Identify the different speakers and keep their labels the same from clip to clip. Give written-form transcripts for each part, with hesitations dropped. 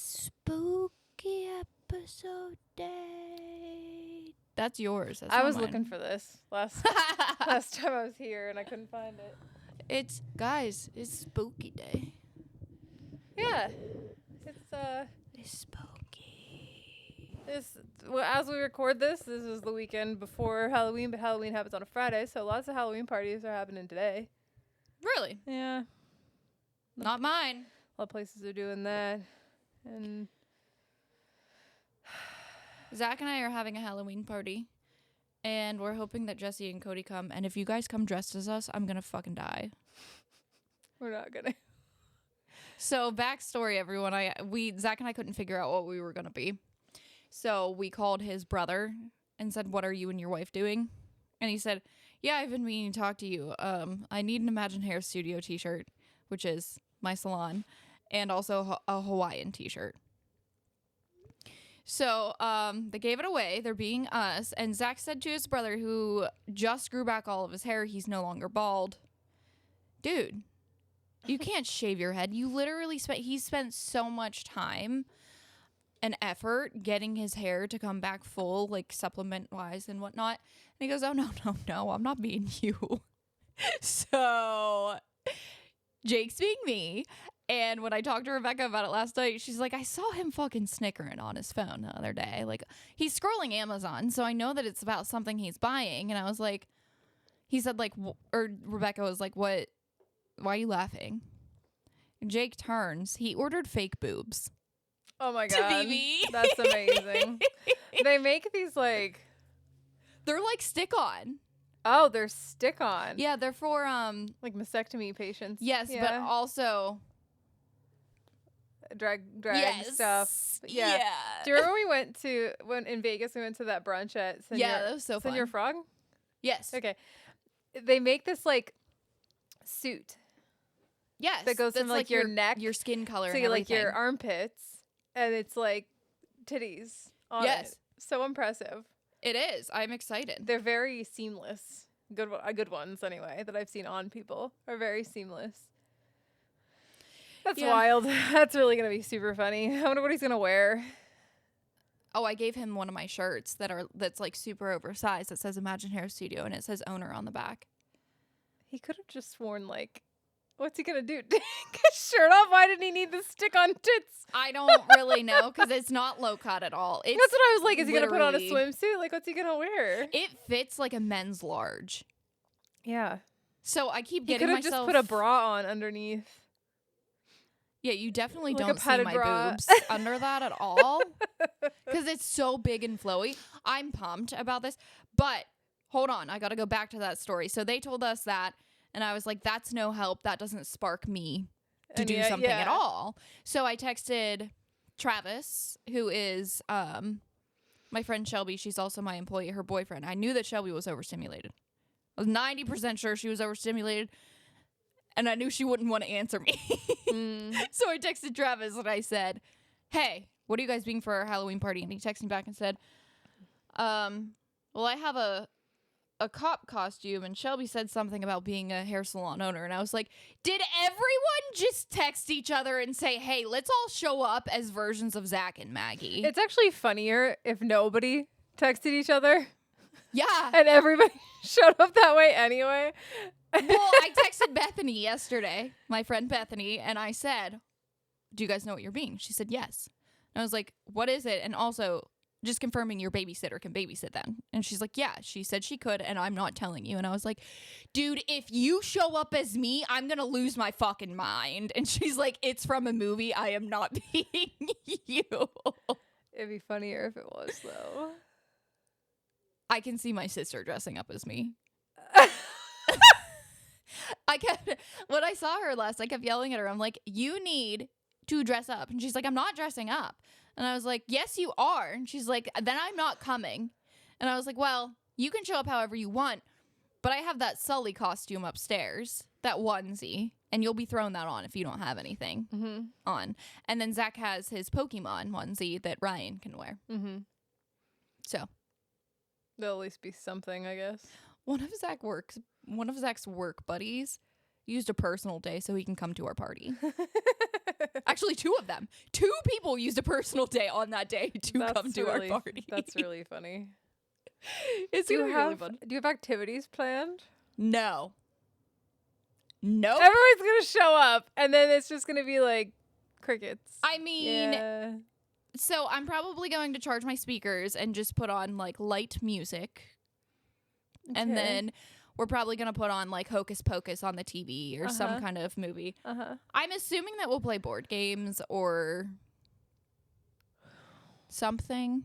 Speaker 1: Spooky episode day. That's yours. That's
Speaker 2: I
Speaker 1: not
Speaker 2: was
Speaker 1: mine.
Speaker 2: looking for this last time I was here and I couldn't find it.
Speaker 1: It's spooky day.
Speaker 2: Yeah.
Speaker 1: It's spooky.
Speaker 2: As we record this is the weekend before Halloween, but Halloween happens on a Friday, so lots of Halloween parties are happening today.
Speaker 1: Really?
Speaker 2: Yeah.
Speaker 1: Not mine.
Speaker 2: A lot of places are doing that. And
Speaker 1: Zach and I are having a Halloween party, and we're hoping that Jesse and Cody come. And if you guys come dressed as us, I'm gonna fucking die.
Speaker 2: we're not gonna.
Speaker 1: So backstory, everyone. Zach and I couldn't figure out what we were gonna be, so we called his brother and said, "What are you and your wife doing?" And he said, "Yeah, I've been meaning to talk to you. I need an Imagine Hair Studio T-shirt, which is my salon, and also a Hawaiian T-shirt." So they gave it away. They're being us. And Zach said to his brother, who just grew back all of his hair, he's no longer bald, "Dude, you can't shave your head. You literally spent so much time and effort getting his hair to come back full, like supplement-wise and whatnot." And he goes, "Oh, no, I'm not being you." So Jake's being me. And when I talked to Rebecca about it last night, she's like, "I saw him fucking snickering on his phone the other day. Like, he's scrolling Amazon, so I know that it's about something he's buying." And I was like, he said, like, or Rebecca was like, "What? Why are you laughing?" And Jake turns. He ordered fake boobs.
Speaker 2: Oh my
Speaker 1: To
Speaker 2: god.
Speaker 1: BB.
Speaker 2: That's amazing. They make these like
Speaker 1: They're like stick-on.
Speaker 2: oh, they're stick-on.
Speaker 1: Yeah, they're for,
Speaker 2: Like mastectomy patients.
Speaker 1: yes,
Speaker 2: Yeah.
Speaker 1: but also...
Speaker 2: drag
Speaker 1: yes.
Speaker 2: stuff. Yeah. Do you remember when in Vegas we went to that brunch at Senor,
Speaker 1: Yeah, that was so fun.
Speaker 2: Senor Frog?
Speaker 1: Yes.
Speaker 2: Okay. They make this like suit
Speaker 1: Yes.
Speaker 2: that goes from
Speaker 1: that's
Speaker 2: like your neck
Speaker 1: your skin color,
Speaker 2: to
Speaker 1: and
Speaker 2: like your
Speaker 1: everything.
Speaker 2: armpits, and it's like titties on
Speaker 1: Yes.
Speaker 2: it. So impressive.
Speaker 1: It is. I'm excited.
Speaker 2: They're very seamless. Good ones anyway that I've seen on people are very seamless. That's
Speaker 1: Yeah.
Speaker 2: wild. That's really gonna be super funny. I wonder what he's gonna wear.
Speaker 1: Oh, I gave him one of my shirts that's like super oversized that says Imagine Hair Studio, and it says owner on the back.
Speaker 2: He could have just worn like, what's he gonna do? Take his shirt off? Why didn't he need the stick-on tits?
Speaker 1: I don't really know, because it's not low cut at all. It's
Speaker 2: That's what I was like. Is he gonna put on a
Speaker 1: literally-
Speaker 2: swimsuit? Like, what's he gonna wear?
Speaker 1: It fits like a men's large.
Speaker 2: Yeah.
Speaker 1: So I keep
Speaker 2: He
Speaker 1: getting
Speaker 2: could have
Speaker 1: myself...
Speaker 2: just put a bra on underneath.
Speaker 1: Yeah, you definitely
Speaker 2: Like a
Speaker 1: don't see
Speaker 2: padded
Speaker 1: my
Speaker 2: bra.
Speaker 1: boobs under that at all, because it's so big and flowy. I'm pumped about this, but hold on. I got to go back to that story. So they told us that, and I was like, that's no help. That doesn't spark me to
Speaker 2: And
Speaker 1: do
Speaker 2: yet,
Speaker 1: something
Speaker 2: yeah.
Speaker 1: at all. So I texted Travis, who is my friend Shelby. She's also my employee, her boyfriend. I knew that Shelby was overstimulated. I was 90% sure she was overstimulated, and I knew she wouldn't want to answer me. So I texted Travis and I said, "Hey, what are you guys being for our Halloween party?" And he texted me back and said, well, I have a cop costume, and Shelby said something about being a hair salon owner." And I was like, did everyone just text each other and say, "Hey, let's all show up as versions of Zach and Maggie"?
Speaker 2: It's actually funnier if nobody texted each other
Speaker 1: Yeah.
Speaker 2: and everybody showed up that way anyway.
Speaker 1: Well, I texted Bethany yesterday, my friend Bethany, and I said, "Do you guys know what you're being?" She said, "Yes." And I was like, "What is it? And also, just confirming your babysitter can babysit then." And she's like, "Yeah." She said she could, and I'm not telling you. And I was like, "Dude, if you show up as me, I'm going to lose my fucking mind." And she's like, "It's from a movie. I am not being you."
Speaker 2: It'd be funnier if it was, though.
Speaker 1: I can see my sister dressing up as me. When I saw her last, I kept yelling at her. I'm like, "You need to dress up." And she's like, "I'm not dressing up." And I was like, "Yes, you are." And she's like, "Then I'm not coming." And I was like, "Well, you can show up however you want, but I have that Sully costume upstairs, that onesie, and you'll be throwing that on if you don't have anything on." And then Zach has his Pokemon onesie that Ryan can wear. So
Speaker 2: There'll at least be something, I guess.
Speaker 1: one of Zach's work buddies used a personal day so he can come to our party. Actually, 2 of them. 2 people used a personal day on that day to come to our party.
Speaker 2: That's really funny.
Speaker 1: It's really fun.
Speaker 2: Do you have activities planned?
Speaker 1: No. Nope.
Speaker 2: Everyone's gonna show up, and then it's just gonna be like crickets.
Speaker 1: I mean,
Speaker 2: yeah.
Speaker 1: so I'm probably going to charge my speakers and just put on like light music. And then we're probably going to put on like Hocus Pocus on the TV or some kind of movie. I'm assuming that we'll play board games or something.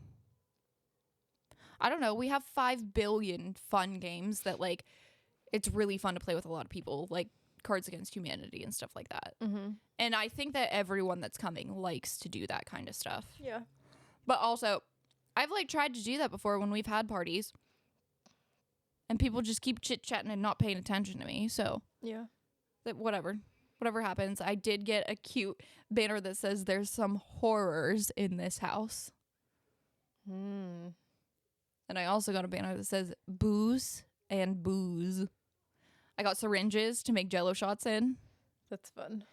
Speaker 1: I don't know. We have 5 billion fun games that like it's really fun to play with a lot of people, like Cards Against Humanity and stuff like that. And I think that everyone that's coming likes to do that kind of stuff.
Speaker 2: Yeah.
Speaker 1: But also, I've like tried to do that before when we've had parties. And people just keep chit-chatting and not paying attention to me. So,
Speaker 2: yeah.
Speaker 1: Whatever happens. I did get a cute banner that says there's some horrors in this house. And I also got a banner that says booze and booze. I got syringes to make Jell-O shots in.
Speaker 2: That's fun.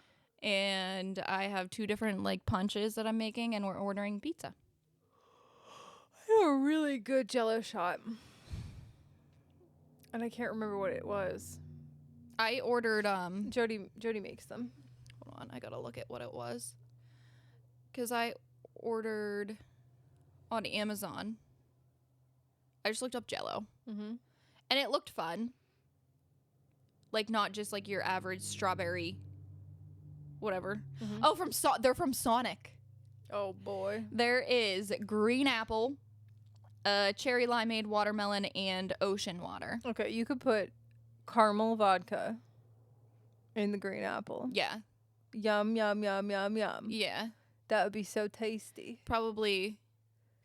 Speaker 1: And I have 2 different like punches that I'm making, and we're ordering pizza.
Speaker 2: I had a really good Jell-O shot. And I can't remember what it was.
Speaker 1: I ordered
Speaker 2: Jody makes them.
Speaker 1: Hold on, I gotta look at what it was. 'Cause I ordered on Amazon. I just looked up Jell-O. And it looked fun. Like not just like your average strawberry whatever. Oh, they're from Sonic.
Speaker 2: Oh boy.
Speaker 1: There is green apple, cherry limeade, watermelon, and ocean water.
Speaker 2: Okay, you could put caramel vodka in the green apple.
Speaker 1: Yeah.
Speaker 2: Yum, yum, yum, yum, yum.
Speaker 1: Yeah.
Speaker 2: That would be so tasty.
Speaker 1: Probably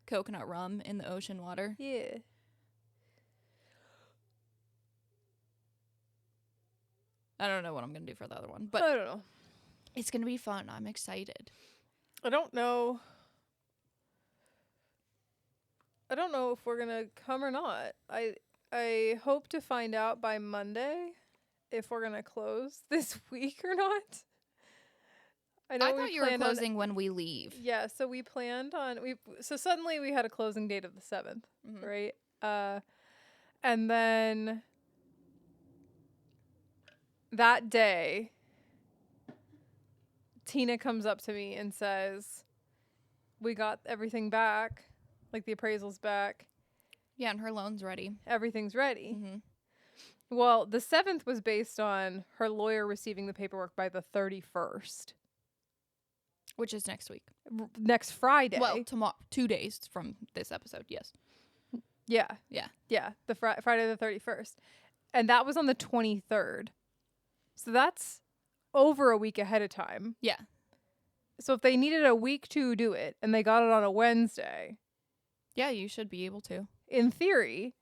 Speaker 1: coconut rum in the ocean water.
Speaker 2: Yeah.
Speaker 1: I don't know what I'm going to do for the other one, but
Speaker 2: I don't know.
Speaker 1: It's going to be fun. I'm excited.
Speaker 2: I don't know if we're going to come or not. I hope to find out by Monday if we're going to close this week or not.
Speaker 1: I thought you were closing when we leave.
Speaker 2: Yeah, so we planned on so suddenly we had a closing date of the 7th, right? And then that day Tina comes up to me and says, "We got everything back, like the appraisal's back.
Speaker 1: Yeah, and her loan's ready.
Speaker 2: Everything's ready." Well, the 7th was based on her lawyer receiving the paperwork by the 31st.
Speaker 1: Which is next week.
Speaker 2: Next Friday.
Speaker 1: Well, tomorrow, 2 days from this episode, yes.
Speaker 2: Yeah.
Speaker 1: Yeah.
Speaker 2: Yeah, the Friday the 31st. And that was on the 23rd. So that's over a week ahead of time.
Speaker 1: Yeah.
Speaker 2: So if they needed a week to do it and they got it on a Wednesday.
Speaker 1: Yeah, you should be able to.
Speaker 2: In theory,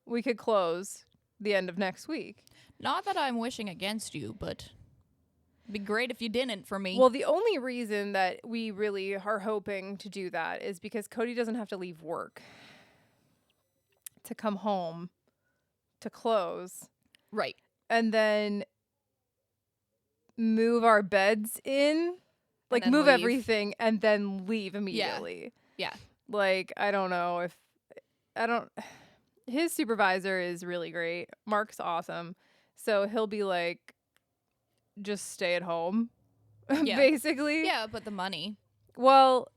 Speaker 2: we could close the end of next week.
Speaker 1: Not that I'm wishing against you, but it'd be great if you didn't for me.
Speaker 2: Well, the only reason that we really are hoping to do that is because Cody doesn't have to leave work to come home to close.
Speaker 1: Right.
Speaker 2: And then move our beds in, like move
Speaker 1: leave.
Speaker 2: everything and then leave immediately.
Speaker 1: Yeah.
Speaker 2: Like, I don't know if his supervisor is really great. Mark's awesome. So he'll be like, just stay at home, basically.
Speaker 1: Yeah, but the money.
Speaker 2: Well,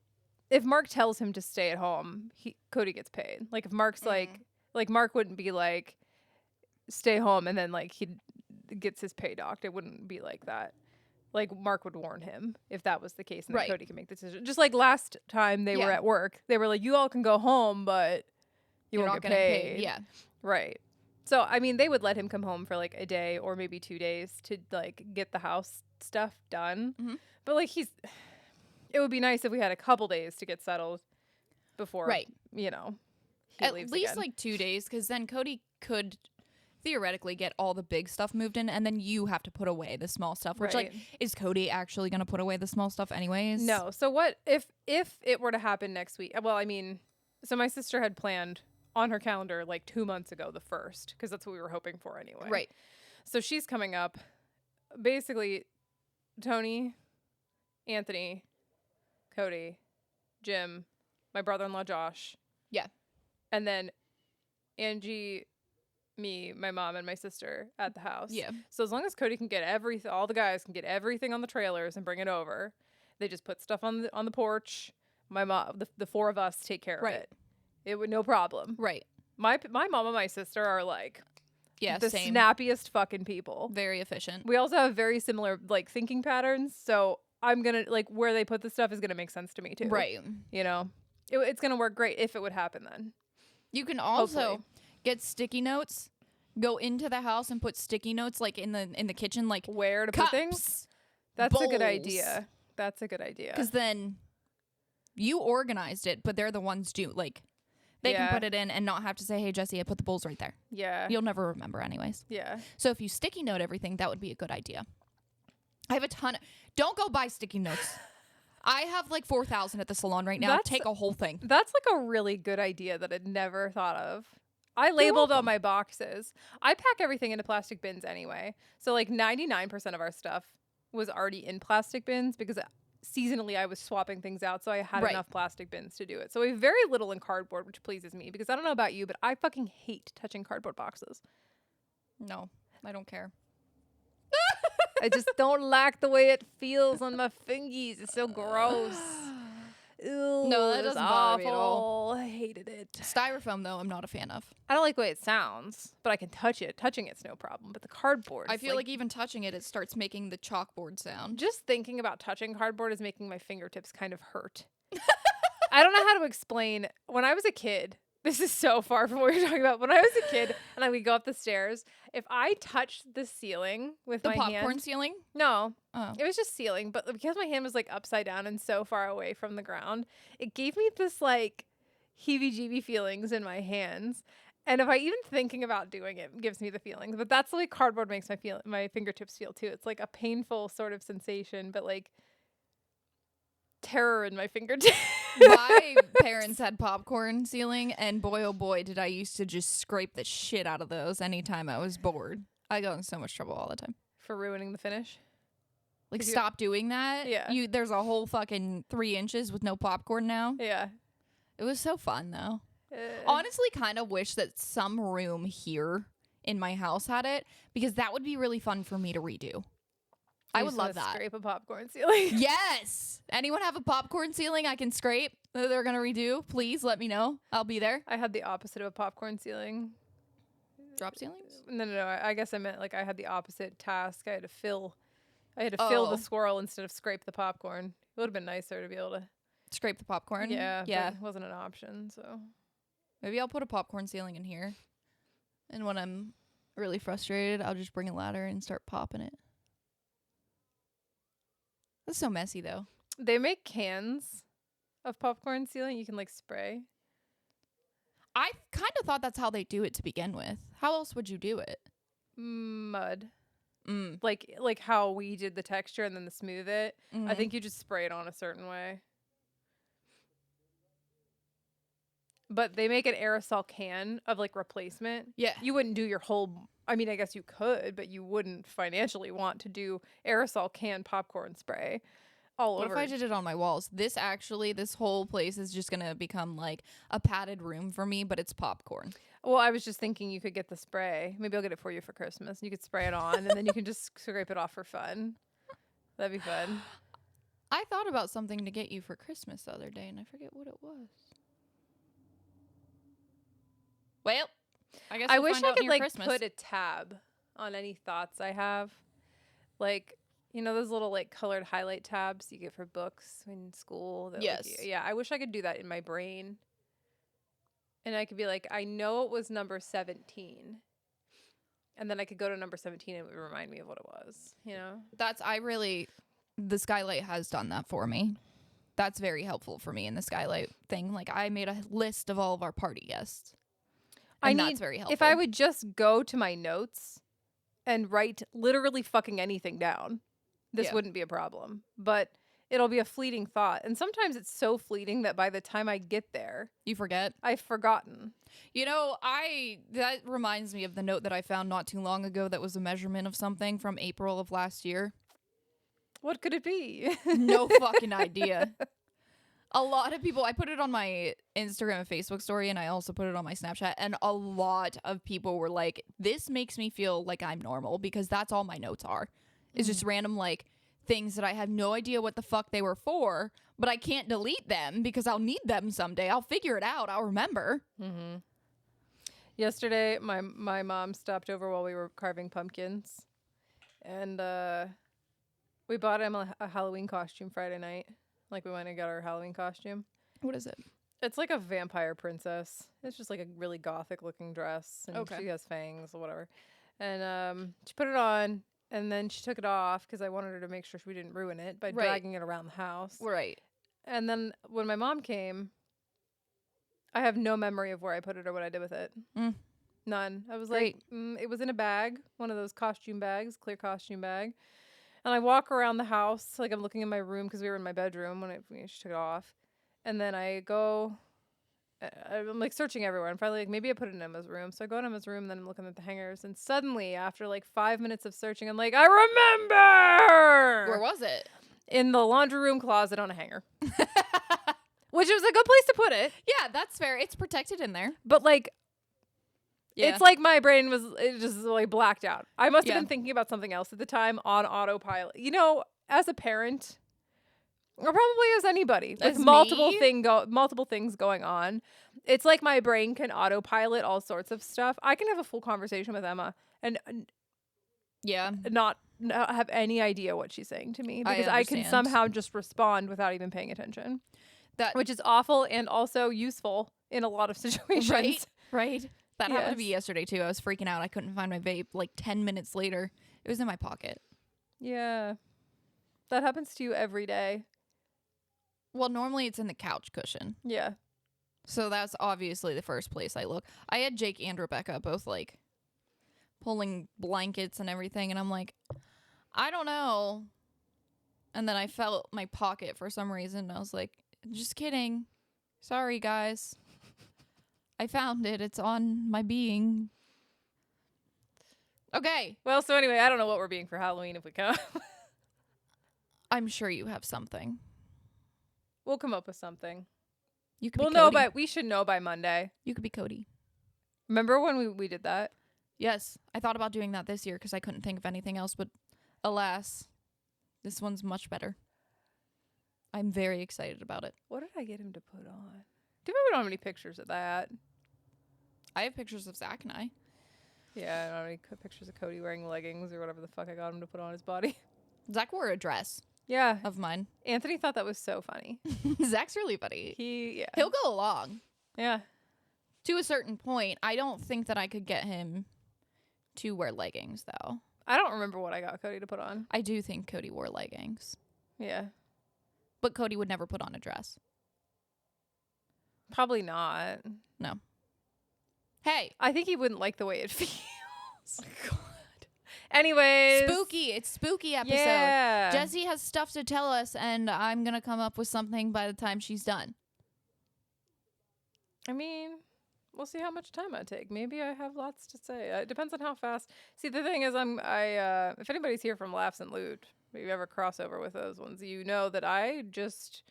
Speaker 2: if Mark tells him to stay at home, Cody gets paid. Like if Mark's like Mark wouldn't be like, stay home and then like he gets his pay docked. It wouldn't be like that. Like Mark would warn him if that was the case, and then Cody can make the decision. Just like last time they were at work, they were like, you all can go home, but you're won't
Speaker 1: not
Speaker 2: get
Speaker 1: gonna
Speaker 2: paid.
Speaker 1: pay. Yeah.
Speaker 2: Right. So, I mean, they would let him come home for like a day or maybe 2 days to like get the house stuff done. But like it would be nice if we had a couple days to get settled before, you know, he
Speaker 1: at
Speaker 2: leaves
Speaker 1: least
Speaker 2: again.
Speaker 1: like 2 days, because then Cody could theoretically get all the big stuff moved in, and then you have to put away the small stuff, which like, is Cody actually going to put away the small stuff anyways?
Speaker 2: No. So what if it were to happen next week? Well, I mean, so my sister had planned on her calendar like 2 months ago, the 1st, because that's what we were hoping for anyway.
Speaker 1: Right.
Speaker 2: So she's coming up basically Tony, Anthony, Cody, Jim, my brother-in-law Josh.
Speaker 1: Yeah.
Speaker 2: And then Angie, me, my mom, and my sister at the house.
Speaker 1: Yeah.
Speaker 2: So as long as Cody can get all the guys can get everything on the trailers and bring it over, they just put stuff on the porch. My mom, the four of us take care of it. It would no problem.
Speaker 1: Right.
Speaker 2: My mom and my sister are like the
Speaker 1: same.
Speaker 2: snappiest fucking people.
Speaker 1: Very efficient.
Speaker 2: We also have very similar like thinking patterns, so I'm gonna like where they put the stuff is gonna make sense to me too.
Speaker 1: Right.
Speaker 2: You know, it's gonna work great if it would happen then.
Speaker 1: You can also
Speaker 2: Hopefully.
Speaker 1: get sticky notes. Go into the house and put sticky notes like in the kitchen, like
Speaker 2: Where to
Speaker 1: cups,
Speaker 2: put things? That's a good idea. That's a good idea.
Speaker 1: Because then you organized it, but they're the ones they can put it in and not have to say, "Hey Jesse, I put the bowls right there."
Speaker 2: Yeah.
Speaker 1: You'll never remember anyways.
Speaker 2: Yeah.
Speaker 1: So if you sticky note everything, that would be a good idea. I have a ton. Don't go buy sticky notes. I have like 4,000 at the salon right now. Take a whole thing.
Speaker 2: That's like a really good idea that I'd never thought of. I labeled all my boxes. I pack everything into plastic bins anyway. So like 99% of our stuff was already in plastic bins because seasonally I was swapping things out. So I had enough plastic bins to do it. So we have very little in cardboard, which pleases me because I don't know about you, but I fucking hate touching cardboard boxes.
Speaker 1: No, I don't care.
Speaker 2: I just don't like the way it feels on my fingies. It's so gross. Ew,
Speaker 1: No, that doesn't bother me at all.
Speaker 2: I hated it.
Speaker 1: Styrofoam, though, I'm not a fan of.
Speaker 2: I don't like the way it sounds, but I can touch it. Touching it's no problem. But the cardboard,
Speaker 1: I feel like even touching it, it starts making the chalkboard sound.
Speaker 2: just thinking about touching cardboard is making my fingertips kind of hurt. I don't know how to explain. When I was a kid, this is so far from what you're talking about. When I was a kid and I would go up the stairs, if I touched the ceiling with my
Speaker 1: popcorn
Speaker 2: hand,
Speaker 1: ceiling?
Speaker 2: no,
Speaker 1: Oh.
Speaker 2: it was just ceiling, but because my hand was like upside down and so far away from the ground, it gave me this like heebie-jeebie feelings in my hands. And if I even thinking about doing it gives me the feelings. But that's the way cardboard makes my fingertips feel too. It's like a painful sort of sensation, but like terror in my fingertips.
Speaker 1: My parents had popcorn ceiling, and boy, oh boy, did I used to just scrape the shit out of those anytime I was bored. I got in so much trouble all the time.
Speaker 2: For ruining the finish.
Speaker 1: Like, stop doing that.
Speaker 2: Yeah.
Speaker 1: There's a whole fucking 3 inches with no popcorn now.
Speaker 2: Yeah.
Speaker 1: It was so fun, though. Honestly, kind of wish that some room here in my house had it, because that would be really fun for me to redo. I would love that.
Speaker 2: Scrape a popcorn ceiling.
Speaker 1: Yes. Anyone have a popcorn ceiling I can scrape that they're going to redo? Please let me know. I'll be there.
Speaker 2: I had the opposite of a popcorn ceiling.
Speaker 1: Drop ceilings?
Speaker 2: No. I guess I meant like I had the opposite task. I had to fill the swirl instead of scrape the popcorn. It would have been nicer to be able to
Speaker 1: Scrape the popcorn?
Speaker 2: Yeah.
Speaker 1: Yeah.
Speaker 2: But it wasn't an option, so.
Speaker 1: Maybe I'll put a popcorn ceiling in here. And when I'm really frustrated, I'll just bring a ladder and start popping it. That's so messy, though.
Speaker 2: They make cans of popcorn ceiling you can like spray.
Speaker 1: I kind of thought that's how they do it to begin with. How else would you do it?
Speaker 2: Mud. Like how we did the texture and then the smooth it.
Speaker 1: Mm-hmm.
Speaker 2: I think you just spray it on a certain way. But they make an aerosol can of like replacement.
Speaker 1: Yeah.
Speaker 2: You wouldn't do your whole, I mean, I guess you could, but you wouldn't financially want to do aerosol can popcorn spray all
Speaker 1: What
Speaker 2: over.
Speaker 1: if I did it on my walls? This whole place is just going to become like a padded room for me, but it's popcorn.
Speaker 2: Well, I was just thinking you could get the spray. Maybe I'll get it for you for Christmas. You could spray it on and then you can just scrape it off for fun. That'd be fun.
Speaker 1: I thought about something to get you for Christmas the other day, and I forget what it was. Well, I guess
Speaker 2: I
Speaker 1: we'll
Speaker 2: wish
Speaker 1: find
Speaker 2: I
Speaker 1: out
Speaker 2: could
Speaker 1: near
Speaker 2: like
Speaker 1: Christmas.
Speaker 2: put a tab on any thoughts I have. Like, you know, those little like colored highlight tabs you get for books in school. That,
Speaker 1: Yes.
Speaker 2: Like, yeah, I wish I could do that in my brain. And I could be like, I know it was number 17. And then I could go to number 17 and it would remind me of what it was, you know?
Speaker 1: The Skylight has done that for me. That's very helpful for me in the Skylight thing. Like, I made a list of all of our party guests. And that's very helpful.
Speaker 2: If I would just go to my notes and write literally fucking anything down, this wouldn't be a problem. But it'll be a fleeting thought. And sometimes it's so fleeting that by the time I get there,
Speaker 1: You forget.
Speaker 2: I've forgotten.
Speaker 1: You know, that reminds me of the note that I found not too long ago that was a measurement of something from April of last year.
Speaker 2: What could it be?
Speaker 1: No fucking idea. A lot of people, I put it on my Instagram and Facebook story, and I also put it on my Snapchat, and a lot of people were like, this makes me feel like I'm normal, because that's all my notes are. It's just random, like, things that I have no idea what the fuck they were for, but I can't delete them because I'll need them someday. I'll figure it out. I'll remember.
Speaker 2: Mm-hmm. Yesterday, my mom stopped over while we were carving pumpkins, and we bought Emma a Halloween costume Friday night. Like, we went and got our Halloween costume.
Speaker 1: What is it?
Speaker 2: It's like a vampire princess. It's just like a really gothic looking dress. And
Speaker 1: Okay.
Speaker 2: she has fangs or whatever. And she put it on, and then she took it off because I wanted her to make sure we didn't ruin it by dragging it around the house.
Speaker 1: Right.
Speaker 2: And then when my mom came, I have no memory of where I put it or what I did with it. None. I was
Speaker 1: Great.
Speaker 2: like, it was in a bag, one of those costume bags, clear costume bag. And I walk around the house, like I'm looking in my room because we were in my bedroom when she took it off. And then I go, I'm like searching everywhere. And finally, like, maybe I put it in Emma's room. So I go in Emma's room and then I'm looking at the hangers. And suddenly, after like 5 minutes of searching, I'm like, I remember!
Speaker 1: Where was it?
Speaker 2: In the laundry room closet on a hanger. Which was a good place to put it.
Speaker 1: Yeah, that's fair. It's protected in there.
Speaker 2: But like,
Speaker 1: Yeah.
Speaker 2: it's like my brain was just like blacked out. I must have been thinking about something else at the time on autopilot. You know, as a parent, or probably as anybody, with
Speaker 1: As
Speaker 2: multiple
Speaker 1: me?
Speaker 2: things going on, it's like my brain can autopilot all sorts of stuff. I can have a full conversation with Emma and
Speaker 1: Yeah.
Speaker 2: not have any idea what she's saying to me because I can
Speaker 1: understand.
Speaker 2: somehow just respond without even paying attention,
Speaker 1: That
Speaker 2: which is awful and also useful in a lot of situations.
Speaker 1: Right. That happened to me
Speaker 2: Yes.
Speaker 1: yesterday too. I was freaking out. I couldn't find my vape. Like 10 minutes later, it was in my pocket.
Speaker 2: Yeah. That happens to you every day.
Speaker 1: Well, normally it's in the couch cushion.
Speaker 2: Yeah.
Speaker 1: So that's obviously the first place I look. I had Jake and Rebecca both like pulling blankets and everything, and I'm like, I don't know. And then I felt my pocket for some reason. I was like, just kidding. Sorry, guys. I found it. It's on my being. Okay.
Speaker 2: Well, so anyway, I don't know what we're being for Halloween if we come.
Speaker 1: I'm sure you have something.
Speaker 2: We'll come up with something.
Speaker 1: You could
Speaker 2: We'll
Speaker 1: be
Speaker 2: know
Speaker 1: Cody.
Speaker 2: we should know by Monday.
Speaker 1: You could be Cody.
Speaker 2: Remember when we did that?
Speaker 1: Yes. I thought about doing that this year because I couldn't think of anything else, but alas, this one's much better. I'm very excited about it.
Speaker 2: What did I get him to put on? Do you remember we don't have any pictures of that?
Speaker 1: I have pictures of Zach and I.
Speaker 2: Yeah, I don't have any pictures of Cody wearing leggings or whatever the fuck I got him to put on his body.
Speaker 1: Zach wore a dress
Speaker 2: Yeah.
Speaker 1: of mine.
Speaker 2: Anthony thought that was so funny.
Speaker 1: Zach's really funny.
Speaker 2: He'll
Speaker 1: Go along.
Speaker 2: Yeah.
Speaker 1: To a certain point. I don't think that I could get him to wear leggings, though.
Speaker 2: I don't remember what I got Cody to put on.
Speaker 1: I do think Cody wore leggings.
Speaker 2: Yeah.
Speaker 1: But Cody would never put on a dress.
Speaker 2: Probably not.
Speaker 1: No. Hey.
Speaker 2: I think he wouldn't like the way it feels.
Speaker 1: Oh, God.
Speaker 2: Anyways.
Speaker 1: Spooky. It's spooky episode.
Speaker 2: Yeah.
Speaker 1: Jessie has stuff to tell us, and I'm going to come up with something by the time she's done.
Speaker 2: I mean, we'll see how much time I take. Maybe I have lots to say. It depends on how fast. See, the thing is, if anybody's here from Laughs and Loot, if you ever crossover with those ones, you know that I just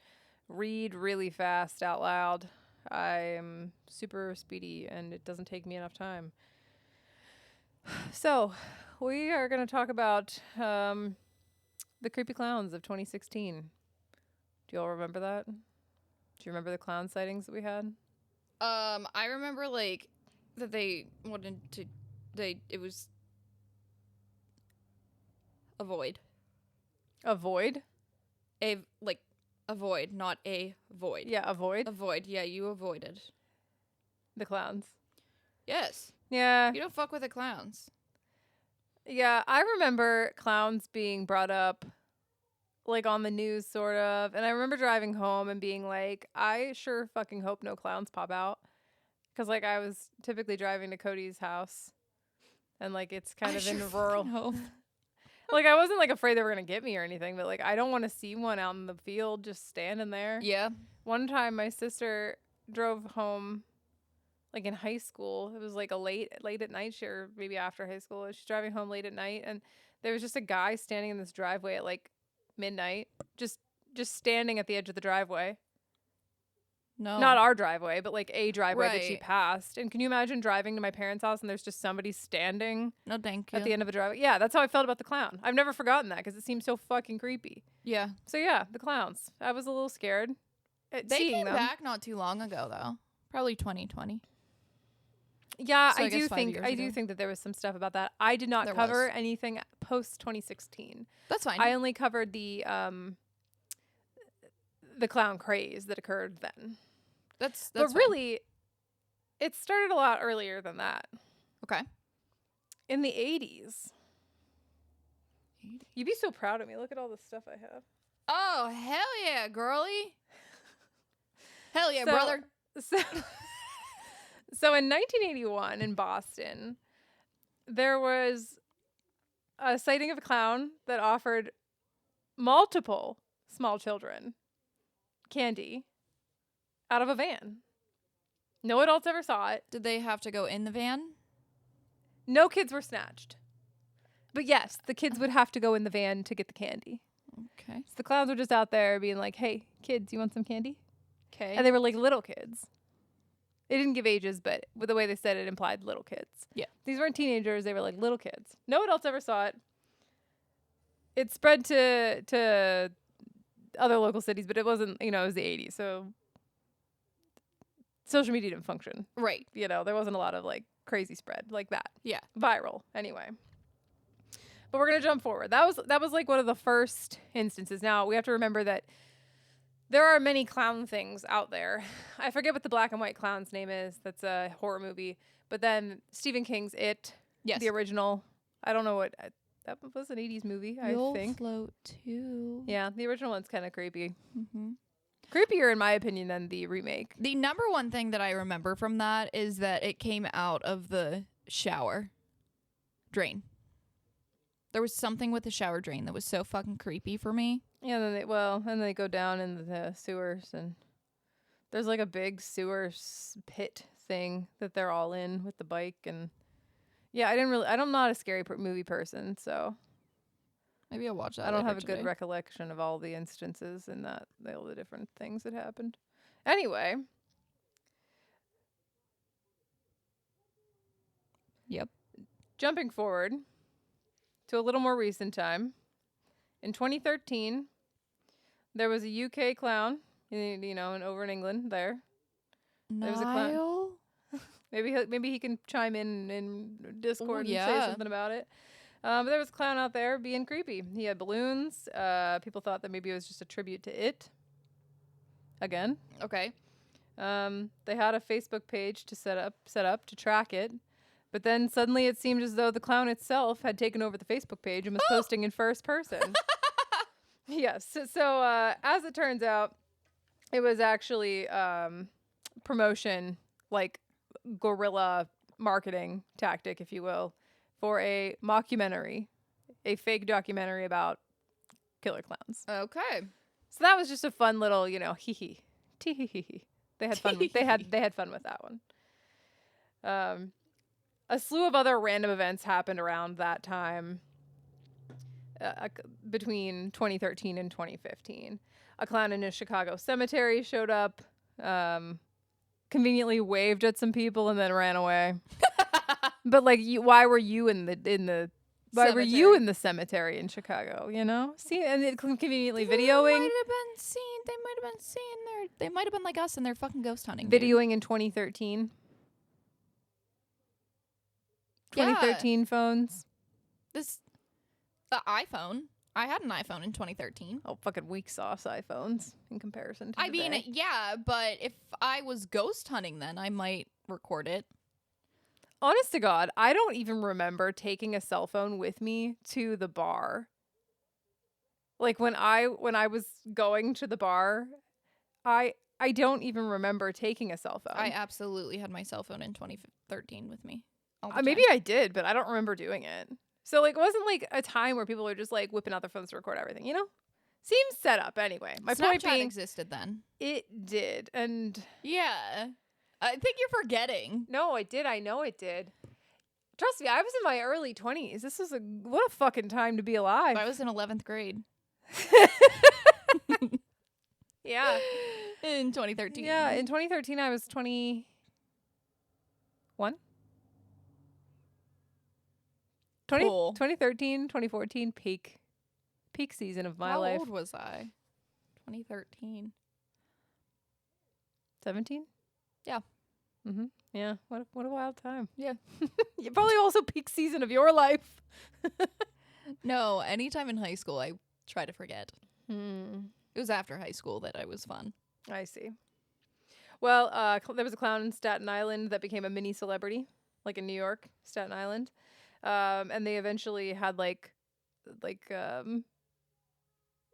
Speaker 2: read really fast out loud. I'm super speedy, and it doesn't take me enough time. So, we are going to talk about the creepy clowns of 2016. Do you all remember that? Do you remember the clown sightings that we had?
Speaker 1: I remember, like, that they wanted to, it was a void.
Speaker 2: A void?
Speaker 1: A void, not a void.
Speaker 2: Yeah, a void.
Speaker 1: A void, yeah, you avoided.
Speaker 2: The clowns.
Speaker 1: Yes.
Speaker 2: Yeah.
Speaker 1: You don't fuck with the clowns.
Speaker 2: Yeah, I remember clowns being brought up, like, on the news, sort of. And I remember driving home and being like, I sure fucking hope no clowns pop out. Because, like, I was typically driving to Cody's house. And, like, it's kind of in rural.
Speaker 1: Hope.
Speaker 2: Like, I wasn't, like, afraid they were going to get me or anything, but, like, I don't want to see one out in the field just standing there.
Speaker 1: Yeah.
Speaker 2: One time, my sister drove home, like, in high school. It was, like, a late at night, or maybe after high school. She's driving home late at night, and there was just a guy standing in this driveway at, like, midnight, just standing at the edge of the driveway.
Speaker 1: No.
Speaker 2: Not our driveway, but, like, a driveway that she
Speaker 1: Right.
Speaker 2: passed. And can you imagine driving to my parents' house and there's just somebody standing
Speaker 1: No, thank you.
Speaker 2: at the end of the driveway? Yeah, that's how I felt about the clown. I've never forgotten that because it seemed so fucking creepy.
Speaker 1: Yeah.
Speaker 2: So, yeah, the clowns. I was a little scared at
Speaker 1: They
Speaker 2: seeing
Speaker 1: came
Speaker 2: them.
Speaker 1: back not too long ago, though. Probably 2020.
Speaker 2: Yeah,
Speaker 1: So I
Speaker 2: I
Speaker 1: guess
Speaker 2: do
Speaker 1: 5
Speaker 2: think
Speaker 1: years
Speaker 2: I do
Speaker 1: ago.
Speaker 2: think that there was some stuff about that. I did not
Speaker 1: There
Speaker 2: cover
Speaker 1: was.
Speaker 2: anything post 2016.
Speaker 1: That's fine.
Speaker 2: I only covered the clown craze that occurred then.
Speaker 1: That's
Speaker 2: But
Speaker 1: fine.
Speaker 2: really, it started a lot earlier than that.
Speaker 1: Okay.
Speaker 2: In the 80s. You'd be so proud of me. Look at all the stuff I have.
Speaker 1: Oh, hell yeah, girly. Hell yeah,
Speaker 2: So-
Speaker 1: brother.
Speaker 2: So in 1981 in Boston, there was a sighting of a clown that offered multiple small children candy out of a van. No adults ever saw it.
Speaker 1: Did they have to go in the van?
Speaker 2: No kids were snatched. But yes, the kids would have to go in the van to get the candy.
Speaker 1: Okay.
Speaker 2: So the clowns were just out there being like, hey, kids, you want some candy?
Speaker 1: Okay.
Speaker 2: And they were like little kids. They didn't give ages, but with the way they said it implied little kids.
Speaker 1: Yeah.
Speaker 2: These weren't teenagers. They were like little kids. No adults ever saw it. It spread to other local cities, but it wasn't, it was the 80s. So social media didn't function.
Speaker 1: Right.
Speaker 2: There wasn't a lot of like crazy spread like that.
Speaker 1: Yeah.
Speaker 2: Viral anyway. But we're going to jump forward. That was like one of the first instances. Now, we have to remember that there are many clown things out there. I forget what the black and white clown's name is. That's a horror movie. But then Stephen King's It,
Speaker 1: Yes.
Speaker 2: the original. I don't know what that was an 80s movie,
Speaker 1: You'll
Speaker 2: I think.
Speaker 1: float too.
Speaker 2: Yeah, the original one's kind of creepy.
Speaker 1: Mm-hmm.
Speaker 2: Creepier in my opinion than the remake.
Speaker 1: The number one thing that I remember from that is that it came out of the shower drain. There was something with the shower drain that was so fucking creepy for me.
Speaker 2: Yeah, then they go down in the sewers, and there's like a big sewer pit thing that they're all in with the bike, and yeah, I'm not a scary movie person, so
Speaker 1: Maybe I'll watch that.
Speaker 2: I don't
Speaker 1: later
Speaker 2: have a
Speaker 1: today.
Speaker 2: good recollection of all the instances and all the different things that happened. Anyway.
Speaker 1: Yep.
Speaker 2: Jumping forward to a little more recent time. In 2013, there was a UK clown, and over in England there. There was a clown.
Speaker 1: Niall?
Speaker 2: Maybe he can chime in Discord and say
Speaker 1: yeah.
Speaker 2: something about it. But there was a clown out there being creepy. He had balloons. People thought that maybe it was just a tribute to it. Again.
Speaker 1: Okay.
Speaker 2: They had a Facebook page to set up to track it. But then suddenly it seemed as though the clown itself had taken over the Facebook page and was posting in first person. Yes. So as it turns out, it was actually promotion, like guerrilla marketing tactic, if you will, for a mockumentary, a fake documentary about killer clowns.
Speaker 1: Okay.
Speaker 2: So that was just a fun little, hee hee, tee hee hee hee. They had fun. They had fun with that one. A slew of other random events happened around that time, between 2013 and 2015. A clown in a Chicago cemetery showed up, conveniently waved at some people and then ran away. But like, why were you in the why were you in the cemetery in Chicago? See, and it conveniently videoing.
Speaker 1: They might have been seeing they might have been like us and they're fucking ghost hunting.
Speaker 2: Videoing in 2013. 2013 phones.
Speaker 1: The iPhone. I had an iPhone in 2013.
Speaker 2: Oh, fucking weak sauce iPhones in comparison to today.
Speaker 1: Yeah, but if I was ghost hunting then, I might record it.
Speaker 2: Honest to God, I don't even remember taking a cell phone with me to the bar. Like when I was going to the bar, I don't even remember taking a cell phone.
Speaker 1: I absolutely had my cell phone in 2013 with me.
Speaker 2: Maybe I did, but I don't remember doing it. So like it wasn't like a time where people were just like whipping out their phones to record everything, you know? Seems set up anyway. My point
Speaker 1: Snapchat
Speaker 2: being,
Speaker 1: existed then.
Speaker 2: it did. And
Speaker 1: Yeah. I think you're forgetting.
Speaker 2: no, it did. I know it did. Trust me, I was in my early 20s. This was what a fucking time to be alive.
Speaker 1: I was in 11th grade.
Speaker 2: Yeah.
Speaker 1: In 2013.
Speaker 2: Yeah, in 2013 I was 21. 2013, 2014 peak season of my life.
Speaker 1: How old was I? 2013.
Speaker 2: 17?
Speaker 1: Yeah.
Speaker 2: Mhm. Yeah, what a wild time.
Speaker 1: Yeah.
Speaker 2: Probably also peak season of your life.
Speaker 1: No, anytime in high school I try to forget.
Speaker 2: Hmm.
Speaker 1: It was after high school that I was fun.
Speaker 2: I see. Well, there was a clown in Staten Island that became a mini celebrity, like in New York, Staten Island. And they eventually had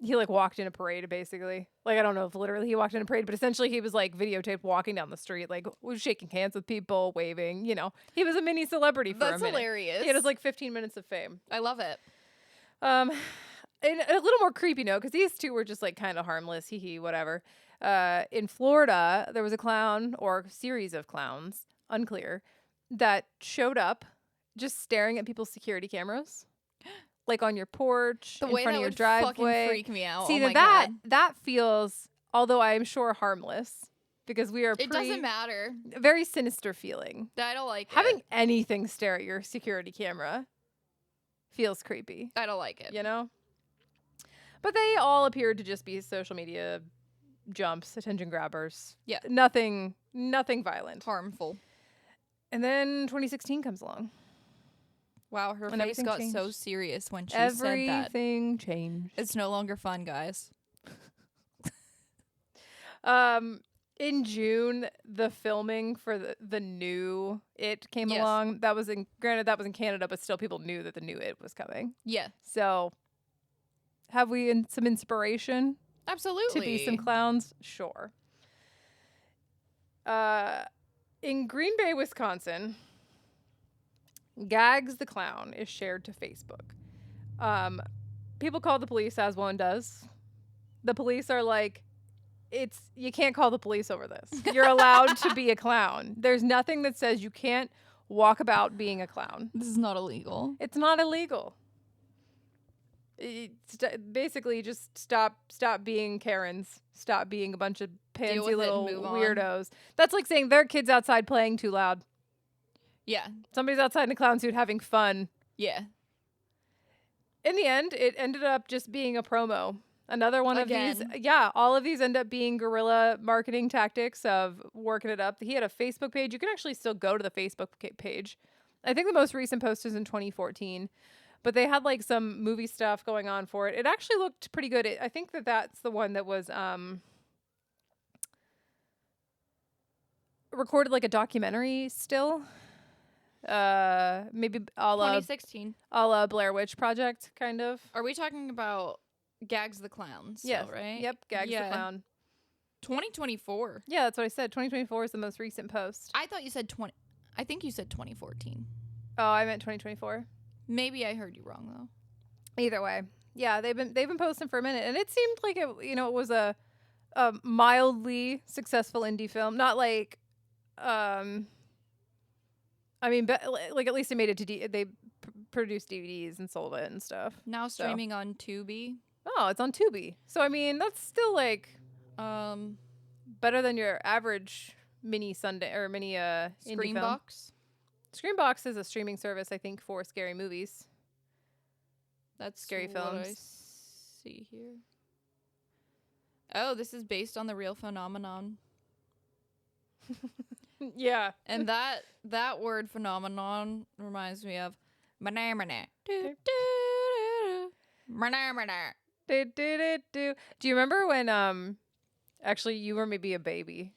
Speaker 2: he like walked in a parade basically. Like I don't know if literally he walked in a parade, but essentially he was like videotaped walking down the street, like was shaking hands with people, waving, you know. He was a mini celebrity for a minute.
Speaker 1: That's hilarious.
Speaker 2: He had his like 15 minutes of fame.
Speaker 1: I love it.
Speaker 2: And a little more creepy note, because these two were just like kind of harmless, hee hee, whatever. In Florida, there was a clown or series of clowns, unclear, that showed up just staring at people's security cameras, like on your porch, in front of your driveway.
Speaker 1: Fucking freak me out.
Speaker 2: See,
Speaker 1: oh my
Speaker 2: that
Speaker 1: God.
Speaker 2: feels, although I am sure harmless, because we are
Speaker 1: It doesn't matter.
Speaker 2: very sinister feeling.
Speaker 1: I don't like
Speaker 2: Having
Speaker 1: it.
Speaker 2: anything stare at your security camera feels creepy.
Speaker 1: I don't like it.
Speaker 2: You know? But they all appeared to just be social media jumps, attention grabbers.
Speaker 1: Yeah.
Speaker 2: Nothing violent.
Speaker 1: Harmful.
Speaker 2: And then 2016 comes along.
Speaker 1: Wow, her
Speaker 2: And
Speaker 1: face
Speaker 2: everything
Speaker 1: got
Speaker 2: changed.
Speaker 1: so serious when she said that.
Speaker 2: Everything changed.
Speaker 1: It's no longer fun, guys.
Speaker 2: In June, the filming for the new It came along. That was in Canada, but still people knew that the new It was coming.
Speaker 1: Yeah.
Speaker 2: So have we some inspiration
Speaker 1: Absolutely.
Speaker 2: to be some clowns? Sure. In Green Bay, Wisconsin, Gags the Clown is shared to Facebook. People call the police, as one does. The police are like, you can't call the police over this. You're allowed to be a clown. There's nothing that says you can't walk about being a clown.
Speaker 1: This is not illegal.
Speaker 2: It's not illegal. Basically, just stop being Karens. Stop being a bunch of pansy little weirdos. That's like saying there are kids outside playing too loud.
Speaker 1: Yeah.
Speaker 2: Somebody's outside in a clown suit having fun.
Speaker 1: Yeah.
Speaker 2: In the end, it ended up just being a promo. Another one of these.
Speaker 1: Again.
Speaker 2: Yeah, all of these end up being guerrilla marketing tactics of working it up. He had a Facebook page. You can actually still go to the Facebook page. I think the most recent post is in 2014. But they had like some movie stuff going on for it. It actually looked pretty good. I think that's the one that was recorded like a documentary still. Maybe a la
Speaker 1: 2016.
Speaker 2: Blair Witch Project, kind of.
Speaker 1: Are we talking about Gags the Clown still,
Speaker 2: Yes.
Speaker 1: right?
Speaker 2: Yep, Gags the Clown.
Speaker 1: 2024.
Speaker 2: Yeah, that's what I said. 2024 is the most recent post.
Speaker 1: I thought you said I think you said 2014.
Speaker 2: Oh, I meant 2024.
Speaker 1: Maybe I heard you wrong though.
Speaker 2: Either way. Yeah, they've been posting for a minute, and it seemed like it was a mildly successful indie film. Not like I mean, but like at least it made it to they produced DVDs and sold it and stuff.
Speaker 1: Now streaming on Tubi.
Speaker 2: Oh, it's on Tubi. So I mean, that's still like better than your average mini Sunday or mini indie film.
Speaker 1: Screambox.
Speaker 2: Screambox is a streaming service, I think, for scary movies.
Speaker 1: That's
Speaker 2: scary
Speaker 1: what
Speaker 2: films.
Speaker 1: I see here. Oh, this is based on the real phenomenon.
Speaker 2: Yeah.
Speaker 1: And that word phenomenon reminds me of
Speaker 2: Do you remember when actually you were maybe a baby?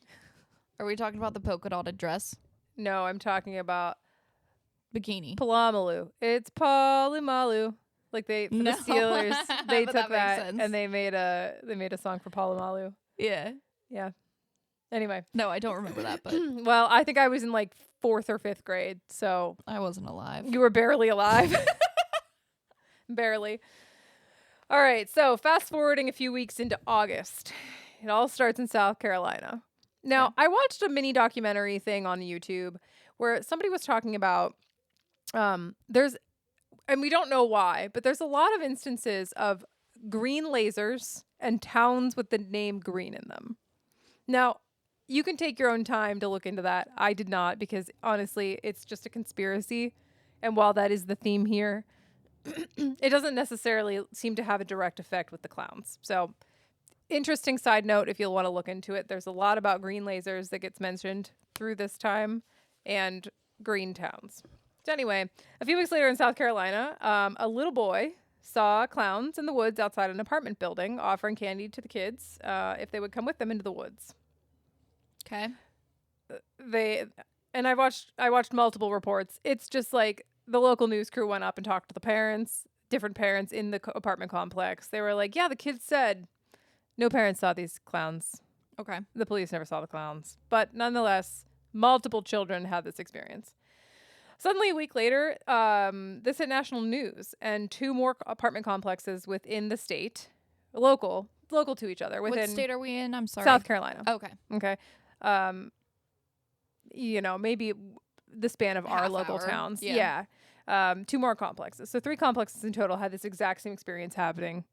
Speaker 1: Are we talking about the polka dotted dress?
Speaker 2: No, I'm talking about
Speaker 1: Bikini.
Speaker 2: Palamalu. It's Palomalu. Like the Steelers, they
Speaker 1: But
Speaker 2: took
Speaker 1: that makes
Speaker 2: that
Speaker 1: sense.
Speaker 2: and they made a song for Palomalu.
Speaker 1: Yeah.
Speaker 2: Yeah. Anyway,
Speaker 1: No, I don't remember that, but
Speaker 2: well, I think I was in like 4th or 5th grade, so
Speaker 1: I wasn't alive.
Speaker 2: you were barely alive. Barely. All right, so fast forwarding a few weeks into August. It all starts in South Carolina. Now,
Speaker 1: Okay.
Speaker 2: I watched a mini documentary thing on YouTube where somebody was talking about there's, and we don't know why, but there's a lot of instances of green lasers and towns with the name green in them. Now, you can take your own time to look into that. I did not, because honestly, it's just a conspiracy. And while that is the theme here, it doesn't necessarily seem to have a direct effect with the clowns. So, interesting side note if you'll want to look into it. There's a lot about green lasers that gets mentioned through this time and green towns. So anyway, a few weeks later in South Carolina, a little boy saw clowns in the woods outside an apartment building offering candy to the kids if they would come with them into the woods.
Speaker 1: Okay.
Speaker 2: I watched multiple reports. It's just like the local news crew went up and talked to the parents, different parents in the apartment complex. They were like, yeah, the kids said no parents saw these clowns.
Speaker 1: Okay.
Speaker 2: The police never saw the clowns. But nonetheless, multiple children had this experience. Suddenly, a week later, this hit national news, and 2 more apartment complexes within the state, local to each other. Within
Speaker 1: What state are we in? I'm sorry.
Speaker 2: South Carolina.
Speaker 1: Okay.
Speaker 2: Okay. Maybe the span of our
Speaker 1: Half
Speaker 2: local
Speaker 1: hour.
Speaker 2: towns.
Speaker 1: Yeah.
Speaker 2: Yeah. 2 more complexes. So 3 complexes in total had this exact same experience happening.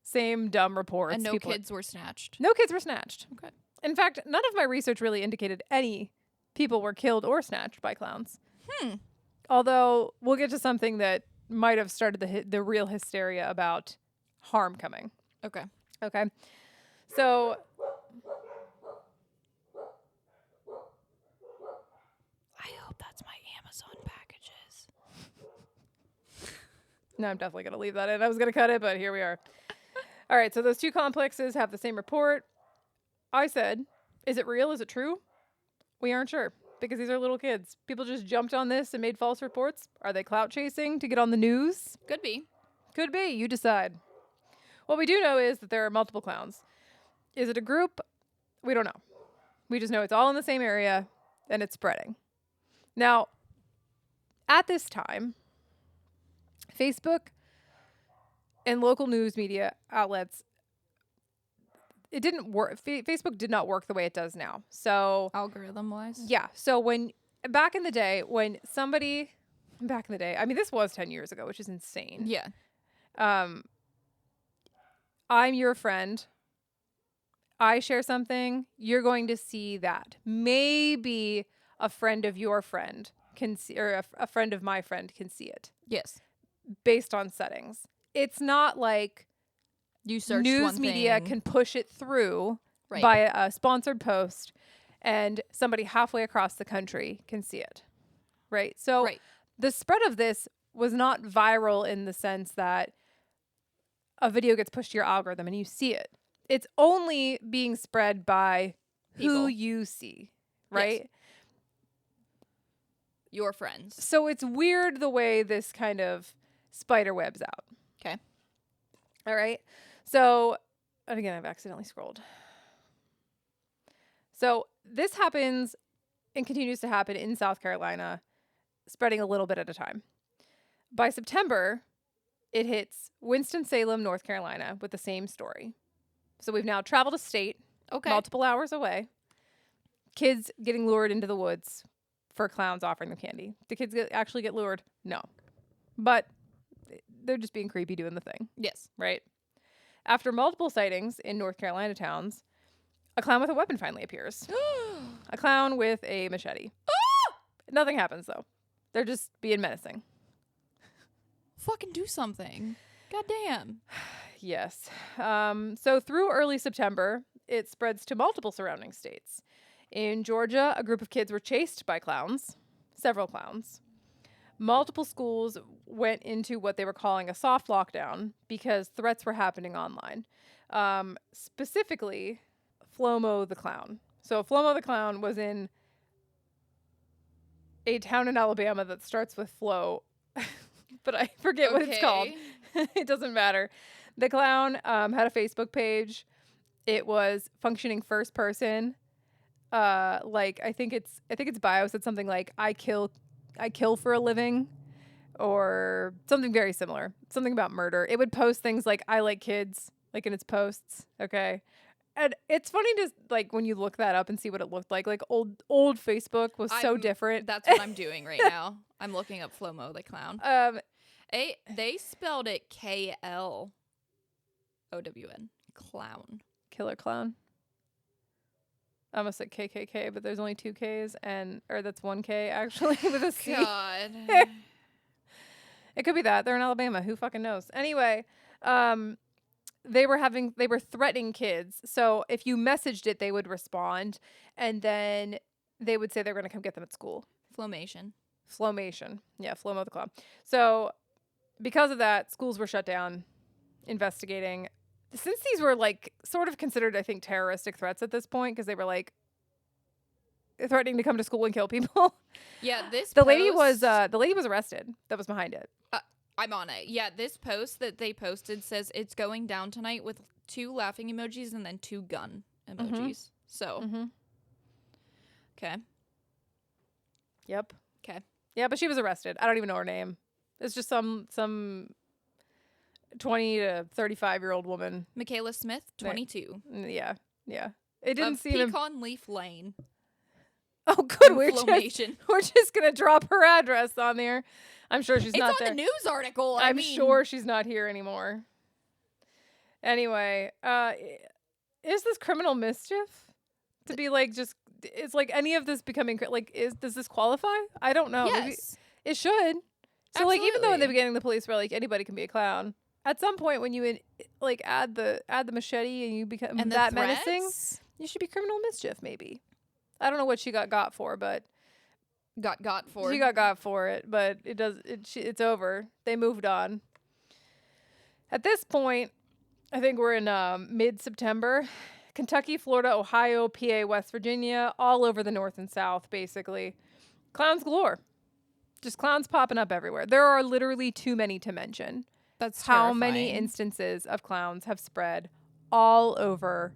Speaker 2: Same dumb reports.
Speaker 1: And no
Speaker 2: People-
Speaker 1: kids were snatched.
Speaker 2: No kids were snatched.
Speaker 1: Okay.
Speaker 2: In fact, none of my research really indicated any people were killed or snatched by clowns. Although we'll get to something that might have started the real hysteria about harm coming.
Speaker 1: Okay.
Speaker 2: Okay. So
Speaker 1: I hope that's my Amazon packages.
Speaker 2: no, I'm definitely going to leave that in. I was going to cut it, but here we are. All right. So those 2 complexes have the same report. I said, is it real? Is it true? We aren't sure. Because these are little kids. People just jumped on this and made false reports. Are they clout chasing to get on the news?
Speaker 1: Could be.
Speaker 2: Could be. You decide. What we do know is that there are multiple clowns. Is it a group? We don't know. We just know it's all in the same area and it's spreading. Now, at this time, Facebook and local news media outlets, it didn't work. Facebook did not work the way it does now. So
Speaker 1: Algorithm wise.
Speaker 2: yeah. So back in the day, I mean, this was 10 years ago, which is insane.
Speaker 1: Yeah.
Speaker 2: I'm your friend. I share something. You're going to see that. Maybe a friend of your friend can see, or a friend of my friend can see it
Speaker 1: Yes.
Speaker 2: based on settings. It's not like
Speaker 1: You searched
Speaker 2: news
Speaker 1: one
Speaker 2: media
Speaker 1: thing.
Speaker 2: can push it through
Speaker 1: Right.
Speaker 2: by a sponsored post and somebody halfway across the country can see it. Right? So
Speaker 1: Right.
Speaker 2: the spread of this was not viral in the sense that a video gets pushed to your algorithm and you see it. It's only being spread by who
Speaker 1: People.
Speaker 2: you see, right?
Speaker 1: Yes. Your friends.
Speaker 2: So it's weird the way this kind of spider webs out.
Speaker 1: Okay.
Speaker 2: All right. So, and again, I've accidentally scrolled. So this happens and continues to happen in South Carolina, spreading a little bit at a time. By September, it hits Winston-Salem, North Carolina, with the same story. So we've now traveled a state,
Speaker 1: Okay.
Speaker 2: multiple hours away. Kids getting lured into the woods for clowns offering them candy. Do kids actually get lured? No. But they're just being creepy doing the thing,
Speaker 1: Yes.
Speaker 2: right? After multiple sightings in North Carolina towns, a clown with a weapon finally appears. A clown with a machete. Nothing happens, though. They're just being menacing.
Speaker 1: Fucking do something. God damn.
Speaker 2: Yes. So through early September, it spreads to multiple surrounding states. In Georgia, a group of kids were chased by clowns, several clowns. Multiple schools went into what they were calling a soft lockdown because threats were happening online. Specifically, Flomo the Clown. So Flomo the Clown was in a town in Alabama that starts with Flo, but I forget what it's called. It doesn't matter. The clown had a Facebook page. It was functioning first person. I think its bio said something like I kill for a living, or something very similar, something about murder. It would post things like "I like kids," like in its posts. Okay. And it's funny to like when you look that up and see what it looked like. Like old Facebook was so different.
Speaker 1: That's what I'm doing right now. I'm looking up Flomo the clown. They spelled it KLOWN. Clown.
Speaker 2: Killer clown. I almost said KKK, but there's only 2 Ks or that's 1 K actually with a C.
Speaker 1: God.
Speaker 2: It could be that. They're in Alabama. Who fucking knows? Anyway, they were threatening kids. So if you messaged it, they would respond, and then they would say they're going to come get them at school.
Speaker 1: Flomation.
Speaker 2: Yeah, Flomo the clown. So because of that, schools were shut down, investigating. Since these were like sort of considered, I think, terroristic threats at this point, because they were like threatening to come to school and kill people.
Speaker 1: Yeah,
Speaker 2: the lady was arrested. That was behind it.
Speaker 1: I'm on it. Yeah, this post that they posted says it's going down tonight with 2 laughing emojis and then 2 gun emojis.
Speaker 2: Mm-hmm.
Speaker 1: So, okay.
Speaker 2: Yep.
Speaker 1: Okay.
Speaker 2: Yeah, but she was arrested. I don't even know her name. It's just some 20 to 35-year-old woman.
Speaker 1: Michaela Smith, 22.
Speaker 2: Yeah. It didn't seem
Speaker 1: Pecan Leaf Lane.
Speaker 2: Oh, good. We're just gonna drop her address on there. I'm sure she's not there.
Speaker 1: It's on the news article.
Speaker 2: I'm sure she's not here anymore. Anyway, is this criminal mischief? To be like just, it's like any of this becoming like does this qualify? I don't know.
Speaker 1: Yes.
Speaker 2: Maybe it should. So
Speaker 1: Absolutely.
Speaker 2: like even though in the beginning the police were like anybody can be a clown, at some point when you like add the machete and you become that menacing, you should be criminal mischief maybe. I don't know what she got for, but
Speaker 1: she got
Speaker 2: for it, but it's over. They moved on. At this point, I think we're in mid-September. Kentucky, Florida, Ohio, PA, West Virginia, all over the North and South, basically. Clowns galore. Just clowns popping up everywhere. There are literally too many to mention.
Speaker 1: That's
Speaker 2: how many instances of clowns have spread all over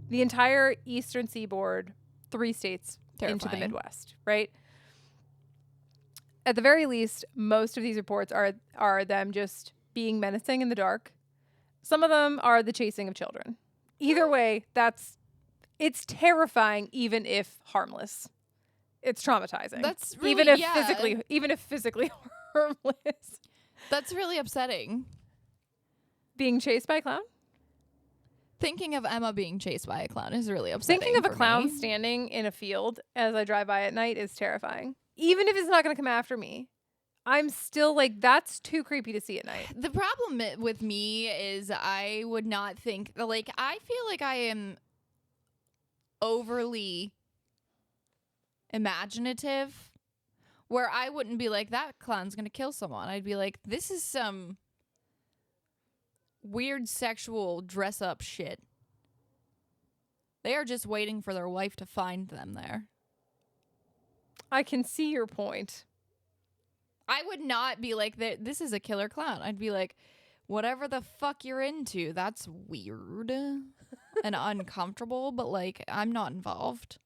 Speaker 2: the entire Eastern Seaboard, 3 states into the Midwest, right? At the very least, most of these reports are them just being menacing in the dark. Some of them are the chasing of children. Either way, it's terrifying, even if harmless. It's traumatizing.
Speaker 1: That's really,
Speaker 2: even if physically harmless.
Speaker 1: That's really upsetting.
Speaker 2: Being chased by a clown?
Speaker 1: Thinking of Emma being chased by a clown is really upsetting.
Speaker 2: Thinking of a clown standing in a field as I drive by at night is terrifying. Even if it's not going to come after me, I'm still like, that's too creepy to see at night.
Speaker 1: The problem with me is I would not think, like, I feel like I am overly imaginative, where I wouldn't be like, that clown's going to kill someone. I'd be like, this is some weird sexual dress up shit. They are just waiting for their wife to find them there.
Speaker 2: I can see your point.
Speaker 1: I would not be like, this is a killer clown. I'd be like, whatever the fuck you're into, that's weird and uncomfortable, but like, I'm not involved.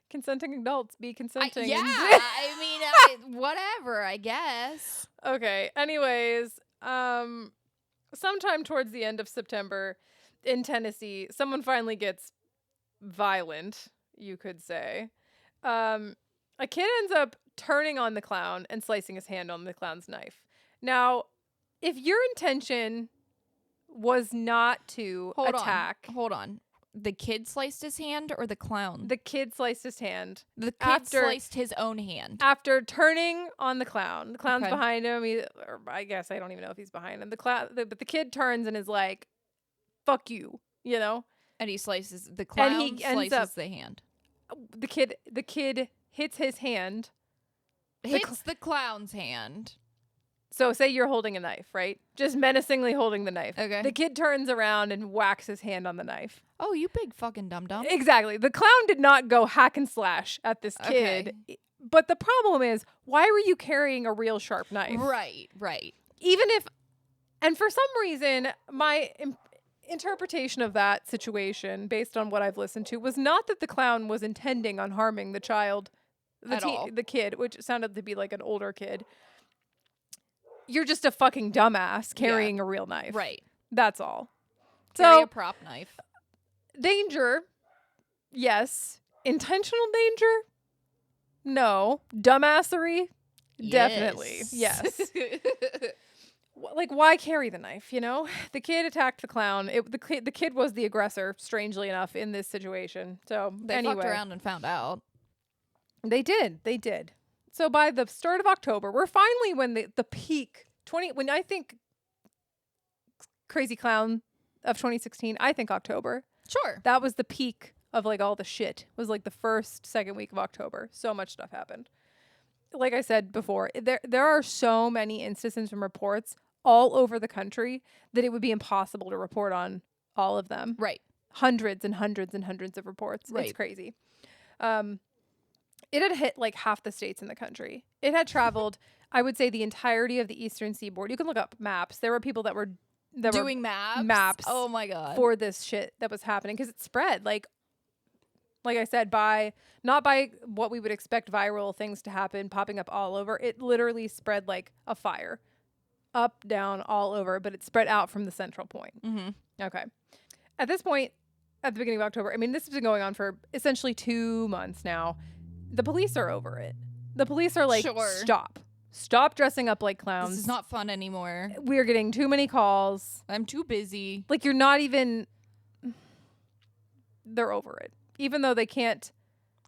Speaker 2: Consenting adults be consenting.
Speaker 1: I mean, whatever, I guess.
Speaker 2: Okay. Anyways, sometime towards the end of September in Tennessee, someone finally gets violent, you could say. A kid ends up turning on the clown and slicing his hand on the clown's knife. Now, if your intention was not to attack...
Speaker 1: Hold on. The kid sliced his hand or the clown?
Speaker 2: The kid sliced his hand.
Speaker 1: The kid sliced his own hand.
Speaker 2: After turning on the clown. The clown's behind him. Or I guess I don't even know if he's behind him. But the kid turns and is like, fuck you, you know?
Speaker 1: And he slices, the clown slices the hand.
Speaker 2: The kid hits his hand.
Speaker 1: Hits the clown's hand.
Speaker 2: So say you're holding a knife, right? Just menacingly holding the knife.
Speaker 1: Okay.
Speaker 2: The kid turns around and whacks his hand on the knife.
Speaker 1: Oh, you big fucking dum-dum.
Speaker 2: Exactly. The clown did not go hack and slash at this kid. Okay. But the problem is, why were you carrying a real sharp knife?
Speaker 1: Right.
Speaker 2: Even if, and for some reason, my interpretation of that situation, based on what I've listened to, was not that the clown was intending on harming the child, the kid, which sounded to be like an older kid. you're just a fucking dumbass carrying a real knife.
Speaker 1: Right.
Speaker 2: That's all.
Speaker 1: Carry
Speaker 2: So
Speaker 1: a prop knife.
Speaker 2: danger, yes. Intentional danger, no. Dumbassery, definitely, yes. Like, why carry the knife, you know? The kid attacked the clown. The kid was the aggressor, strangely enough, in this situation. So,
Speaker 1: They
Speaker 2: anyway.
Speaker 1: fucked around and found out.
Speaker 2: They did. So, by the start of October, we're finally when the peak, when I think Crazy Clown of 2016, I think October.
Speaker 1: Sure.
Speaker 2: That was the peak of, like, all the shit. It was, like, the second week of October. So much stuff happened. Like I said before, there are so many instances from reports all over the country that it would be impossible to report on all of them.
Speaker 1: Right.
Speaker 2: Hundreds and hundreds and hundreds of reports.
Speaker 1: Right.
Speaker 2: It's crazy. It had hit like half the states in the country. It had traveled, I would say, the entirety of the eastern seaboard. You can look up maps. There were people that were
Speaker 1: doing maps. Oh my god.
Speaker 2: For this shit that was happening because it spread like I said, not by what we would expect viral things to happen, popping up all over. It literally spread like a fire, up, down, all over, but it spread out from the central point.
Speaker 1: Mm-hmm.
Speaker 2: Okay. At this point, at the beginning of October, I mean, this has been going on for essentially 2 months now. The police are over it. The police are like,
Speaker 1: Sure.
Speaker 2: Stop dressing up like clowns.
Speaker 1: This is not fun anymore.
Speaker 2: We're getting too many calls.
Speaker 1: I'm too busy.
Speaker 2: Like, you're not even, they're over it. Even though they can't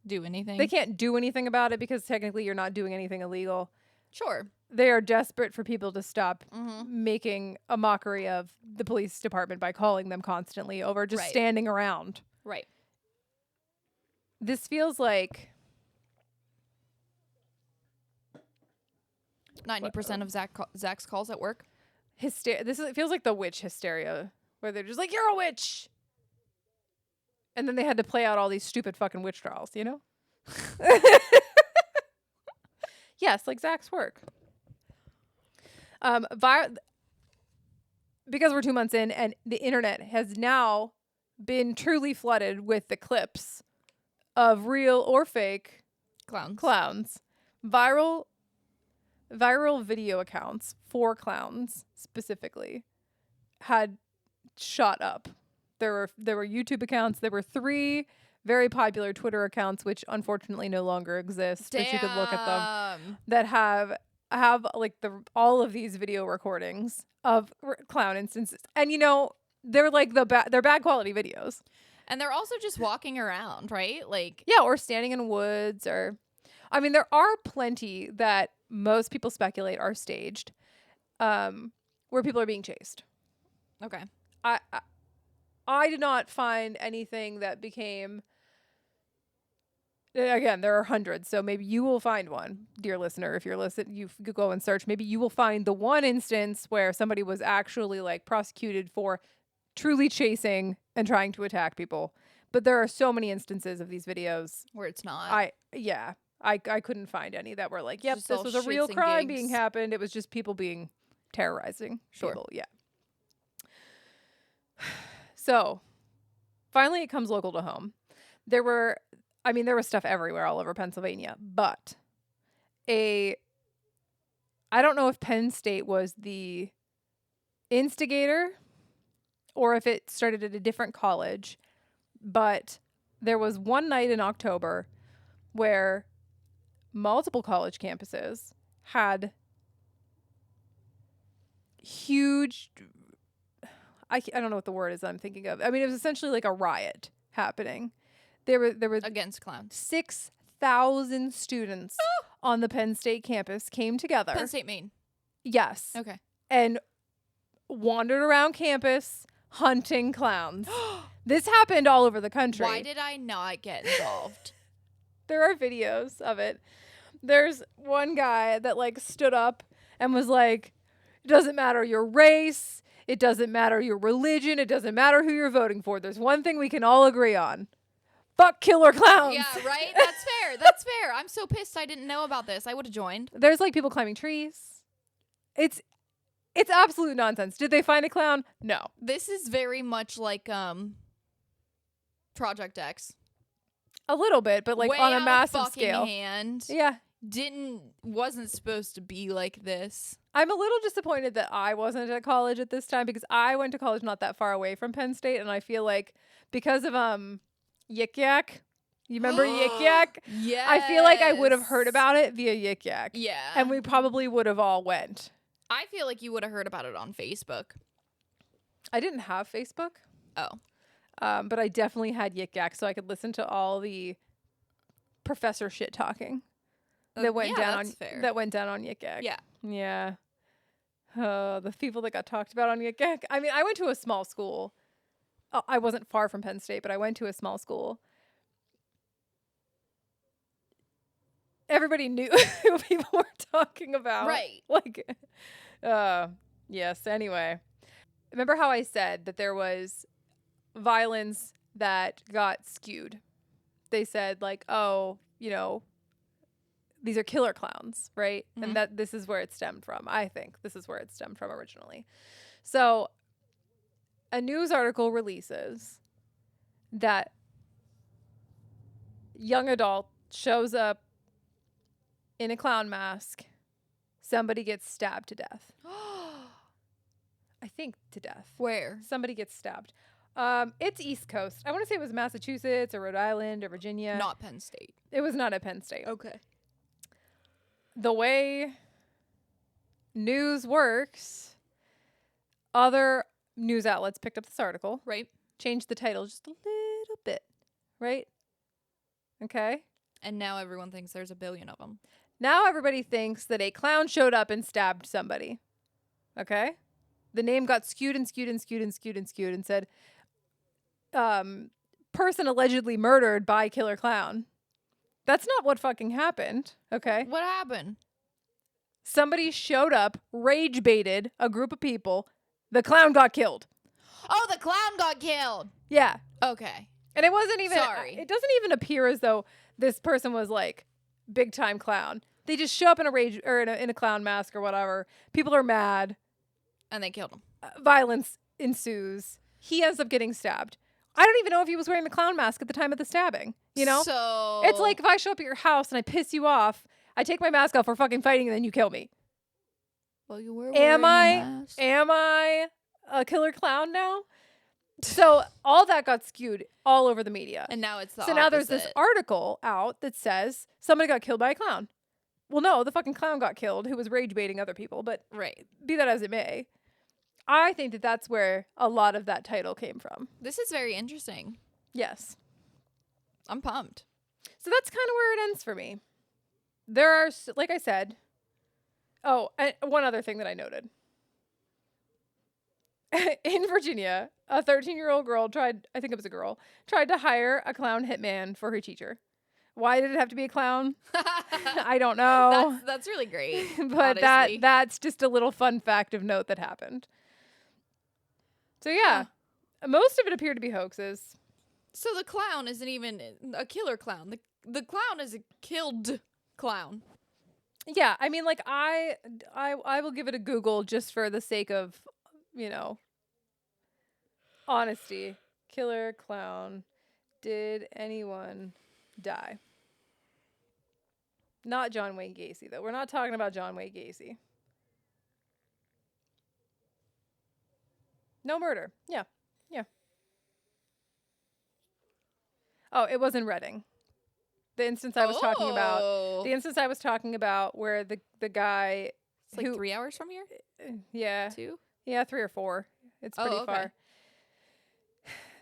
Speaker 1: do anything.
Speaker 2: They can't do anything about it because technically you're not doing anything illegal.
Speaker 1: Sure.
Speaker 2: They are desperate for people to stop
Speaker 1: Mm-hmm.
Speaker 2: making a mockery of the police department by calling them constantly over just standing around.
Speaker 1: Right.
Speaker 2: This feels like
Speaker 1: 90% of Zach's calls at work.
Speaker 2: It feels like the witch hysteria where they're just like, you're a witch. And then they had to play out all these stupid fucking witch trials, you know? Yes, like Zach's work. Because we're 2 months in and the internet has now been truly flooded with the clips of real or fake clowns. Viral video accounts for clowns specifically had shot up. There were YouTube accounts. There were 3 very popular Twitter accounts, which unfortunately no longer exist.
Speaker 1: Damn.
Speaker 2: But you could look at them that have like all of these video recordings of clown instances, and you know they're like they're bad quality videos,
Speaker 1: and they're also just walking around, right? Like
Speaker 2: or standing in woods, or I mean there are plenty that most people speculate are staged, where people are being chased.
Speaker 1: Okay,
Speaker 2: I did not find anything that became. Again, there are hundreds, so maybe you will find one, dear listener. If you're listening, you could go and search. Maybe you will find the one instance where somebody was actually like prosecuted for truly chasing and trying to attack people. But there are so many instances of these videos
Speaker 1: where it's not.
Speaker 2: I couldn't find any that were like, yep,
Speaker 1: Just
Speaker 2: this
Speaker 1: all
Speaker 2: was a real
Speaker 1: shits and
Speaker 2: crime
Speaker 1: gigs.
Speaker 2: being happened. It was just people being terrorizing people. Yeah. So, finally it comes local to home. There was stuff everywhere all over Pennsylvania, but I don't know if Penn State was the instigator or if it started at a different college, but there was one night in October where multiple college campuses had huge, I don't know what the word is I'm thinking of. I mean, it was essentially like a riot happening. There were
Speaker 1: against clowns.
Speaker 2: 6,000 students on the Penn State campus came together.
Speaker 1: Penn State, Maine.
Speaker 2: Yes.
Speaker 1: Okay.
Speaker 2: And wandered around campus hunting clowns. This happened all over the country.
Speaker 1: Why did I not get involved?
Speaker 2: There are videos of it. There's one guy that like stood up and was like, it doesn't matter your race. It doesn't matter your religion. It doesn't matter who you're voting for. There's one thing we can all agree on. Fuck killer clowns.
Speaker 1: Yeah, right? That's fair. That's fair. I'm so pissed I didn't know about this. I would have joined.
Speaker 2: There's like people climbing trees. It's absolute nonsense. Did they find a clown? No.
Speaker 1: This is very much like Project X.
Speaker 2: A little bit, but like
Speaker 1: Way
Speaker 2: on a
Speaker 1: out of
Speaker 2: massive
Speaker 1: fucking
Speaker 2: scale.
Speaker 1: hand.
Speaker 2: Yeah.
Speaker 1: wasn't supposed to be like this.
Speaker 2: I'm a little disappointed that I wasn't at college at this time because I went to college not that far away from Penn State, and I feel like because of Yik Yak, you remember Yik Yak?
Speaker 1: Yeah.
Speaker 2: I feel like I would have heard about it via Yik Yak.
Speaker 1: Yeah.
Speaker 2: And we probably would have all went.
Speaker 1: I feel like you would have heard about it on Facebook.
Speaker 2: I didn't have Facebook.
Speaker 1: Oh.
Speaker 2: But I definitely had Yik Yak, so I could listen to all the professor shit talking that went down
Speaker 1: that's fair.
Speaker 2: that went down on Yik Yak.
Speaker 1: Yeah.
Speaker 2: Yeah. The people that got talked about on Yik Yak. I mean, I went to a small school. I wasn't far from Penn State, but I went to a small school. Everybody knew who people were talking about.
Speaker 1: Right.
Speaker 2: Like, yes. Anyway, remember how I said that there was violence that got skewed? They said like, oh, you know, these are killer clowns, right?
Speaker 1: Mhm.
Speaker 2: And that this is where it stemmed from. I think this is where it stemmed from originally. So a news article releases that young adult shows up in a clown mask. Somebody gets stabbed to death. I think to death.
Speaker 1: Where?
Speaker 2: Somebody gets stabbed. It's East Coast. I want to say it was Massachusetts or Rhode Island or Virginia.
Speaker 1: Not Penn State.
Speaker 2: It was not at Penn State.
Speaker 1: Okay.
Speaker 2: The way news works, other news outlets picked up this article,
Speaker 1: Right.
Speaker 2: changed the title just a little bit, right? Okay.
Speaker 1: And now everyone thinks there's a billion of them.
Speaker 2: Now everybody thinks that a clown showed up and stabbed somebody. Okay? The name got skewed and skewed and skewed and skewed and skewed and said, person allegedly murdered by killer clown. That's not what fucking happened. Okay?
Speaker 1: What happened?
Speaker 2: Somebody showed up, rage baited a group of people. The clown got killed.
Speaker 1: Oh, the clown got killed.
Speaker 2: Yeah.
Speaker 1: Okay.
Speaker 2: And it wasn't even,
Speaker 1: Sorry.
Speaker 2: it doesn't even appear as though this person was like big time clown. They just show up in a rage or in a clown mask or whatever. People are mad.
Speaker 1: And they killed him.
Speaker 2: Violence ensues. He ends up getting stabbed. I don't even know if he was wearing the clown mask at the time of the stabbing. You know?
Speaker 1: So
Speaker 2: It's like if I show up at your house and I piss you off, I take my mask off, we're fucking fighting, and then you kill me.
Speaker 1: Well, you were
Speaker 2: Am
Speaker 1: wearing a
Speaker 2: I
Speaker 1: mask.
Speaker 2: am I a killer clown now? So all that got skewed all over the media.
Speaker 1: And now it's the
Speaker 2: So now there's this
Speaker 1: opposite.
Speaker 2: article out that says somebody got killed by a clown. Well, no, the fucking clown got killed who was rage baiting other people, but
Speaker 1: Right.
Speaker 2: be that as it may, I think that that's where a lot of that title came from.
Speaker 1: This is very interesting.
Speaker 2: Yes.
Speaker 1: I'm pumped.
Speaker 2: So that's kind of where it ends for me. There are, like I said, one other thing that I noted. In Virginia, a 13-year-old girl tried to hire a clown hitman for her teacher. Why did it have to be a clown? I don't know.
Speaker 1: That's really great.
Speaker 2: But
Speaker 1: honestly.
Speaker 2: that's just a little fun fact of note that happened. So yeah, most of it appeared to be hoaxes.
Speaker 1: So the clown isn't even a killer clown. The clown is a killed clown.
Speaker 2: Yeah, I mean, like I will give it a Google just for the sake of, you know, honesty. Killer clown. Did anyone die? Not John Wayne Gacy, though. We're not talking about John Wayne Gacy. No murder. Yeah. Yeah. Oh, it was in Reading. The instance I was talking about. The instance I was talking about where the guy
Speaker 1: It's like 3 hours from here?
Speaker 2: yeah.
Speaker 1: 2?
Speaker 2: Yeah, 3 or 4. It's pretty
Speaker 1: okay.
Speaker 2: far.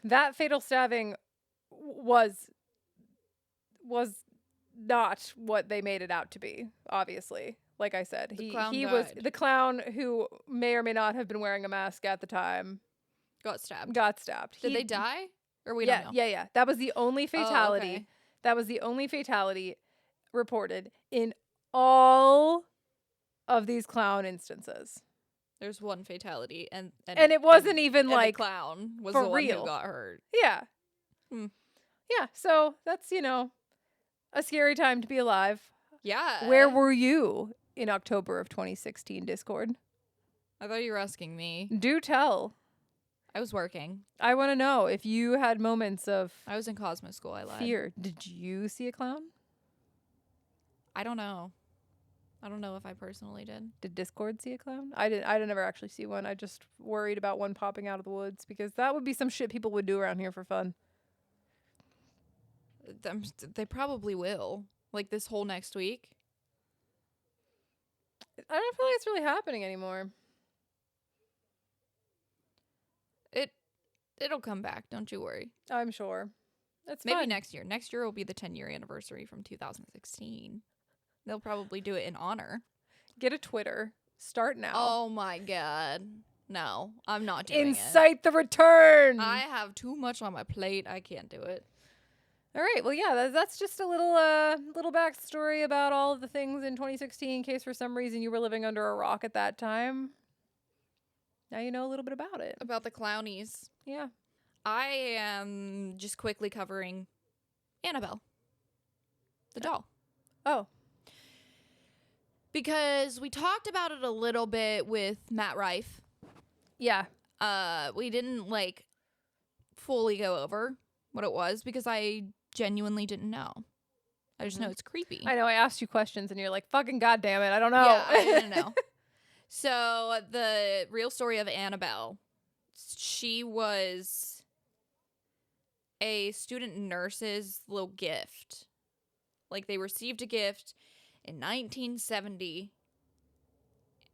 Speaker 2: That fatal stabbing was not what they made it out to be, obviously. Like I said, he was
Speaker 1: died.
Speaker 2: the clown who may or may not have been wearing a mask at the time.
Speaker 1: Got stabbed.
Speaker 2: Did
Speaker 1: Did they die? Or we
Speaker 2: yeah,
Speaker 1: don't know?
Speaker 2: yeah. That was the only fatality.
Speaker 1: okay.
Speaker 2: That was the only fatality reported in all of these clown instances.
Speaker 1: There's one fatality, and
Speaker 2: it wasn't even
Speaker 1: and
Speaker 2: like
Speaker 1: the clown was
Speaker 2: for
Speaker 1: the one
Speaker 2: real.
Speaker 1: who got hurt.
Speaker 2: Yeah.
Speaker 1: Hmm.
Speaker 2: Yeah, so that's, a scary time to be alive.
Speaker 1: Yeah.
Speaker 2: Where were you in October of 2016, Discord?
Speaker 1: I thought you were asking me.
Speaker 2: Do tell.
Speaker 1: I was working.
Speaker 2: I want to know if you had moments of
Speaker 1: I was in Cosmo School. I lied.
Speaker 2: fear. Did you see a clown?
Speaker 1: I don't know. I don't know if I personally did.
Speaker 2: Did Discord see a clown? I didn't ever actually see one. I just worried about one popping out of the woods because that would be some shit people would do around here for fun.
Speaker 1: They probably will. Like this whole next week.
Speaker 2: I don't feel like it's really happening anymore.
Speaker 1: It'll come back. Don't you worry.
Speaker 2: I'm sure. That's
Speaker 1: Maybe
Speaker 2: fun.
Speaker 1: next year. Next year will be the 10-year anniversary from 2016. They'll probably do it in honor.
Speaker 2: Get a Twitter. Start now.
Speaker 1: Oh my god. No, I'm not doing
Speaker 2: Incite the return.
Speaker 1: it. I have too much on my plate. I can't do it.
Speaker 2: All right. Well, yeah, that's just a little backstory about all of the things in 2016 in case for some reason you were living under a rock at that time. Now you know a little bit about it.
Speaker 1: About the clownies.
Speaker 2: Yeah.
Speaker 1: I am just quickly covering Annabelle, the doll.
Speaker 2: Oh.
Speaker 1: Because we talked about it a little bit with Matt Rife.
Speaker 2: Yeah.
Speaker 1: We didn't like fully go over what it was because I genuinely didn't know. I just know it's creepy.
Speaker 2: I know. I asked you questions and you're like, fucking goddamn it. I don't know.
Speaker 1: Yeah, I didn't know. So the real story of Annabelle, she was a student nurse's little gift. Like they received a gift in 1970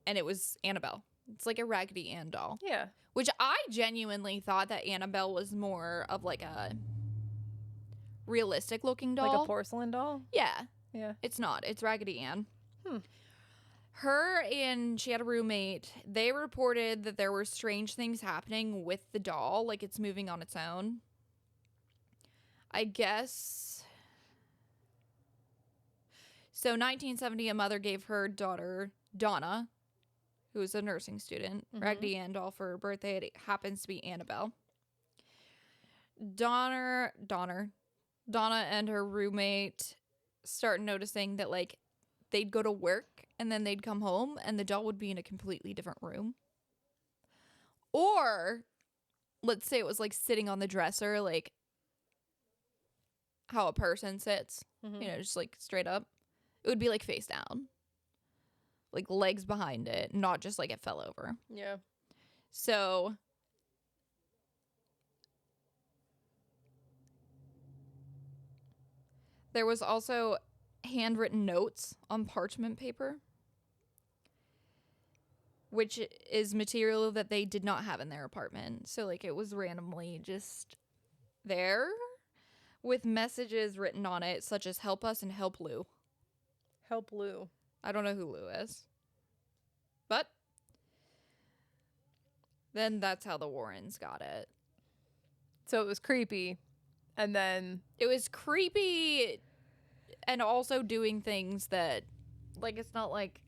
Speaker 1: and it was Annabelle. It's like a Raggedy Ann doll.
Speaker 2: Yeah.
Speaker 1: Which I genuinely thought that Annabelle was more of like a realistic looking doll.
Speaker 2: Like a porcelain doll?
Speaker 1: Yeah.
Speaker 2: Yeah.
Speaker 1: It's not. It's Raggedy Ann. Her and she had a roommate. They reported that there were strange things happening with the doll. Like it's moving on its own. I guess. So 1970, a mother gave her daughter, Donna, who was a nursing student, Raggedy Ann doll for her birthday. It happens to be Annabelle. Donna and her roommate start noticing that, like, they'd go to work and then they'd come home and the doll would be in a completely different room. Or, let's say it was, like, sitting on the dresser, like, how a person sits, you know, just, like, straight up. It would be, like, face down. Like, legs behind it, not just, like, it fell over.
Speaker 2: Yeah.
Speaker 1: So there was also handwritten notes on parchment paper, which is material that they did not have in their apartment. So, like, it was randomly just there with messages written on it, such as help us and help Lou.
Speaker 2: Help Lou.
Speaker 1: I don't know who Lou is. But then that's how the Warrens got it.
Speaker 2: So it was creepy. And then
Speaker 1: It was creepy and also doing things that, like, it's not like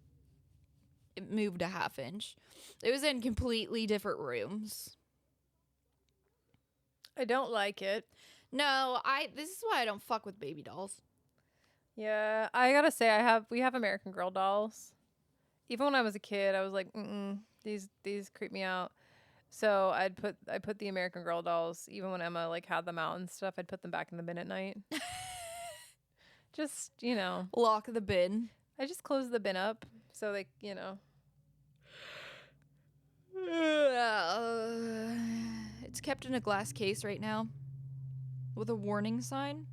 Speaker 1: it moved a half inch. It was in completely different rooms.
Speaker 2: I don't like it.
Speaker 1: No, this is why I don't fuck with baby dolls.
Speaker 2: Yeah, I gotta say, we have American Girl dolls. Even when I was a kid, I was like, these creep me out. So I put the American Girl dolls, even when Emma like had them out and stuff, I'd put them back in the bin at night. Just, you know,
Speaker 1: Lock the bin.
Speaker 2: I just close the bin up so they, you know.
Speaker 1: It's kept in a glass case right now with a warning sign.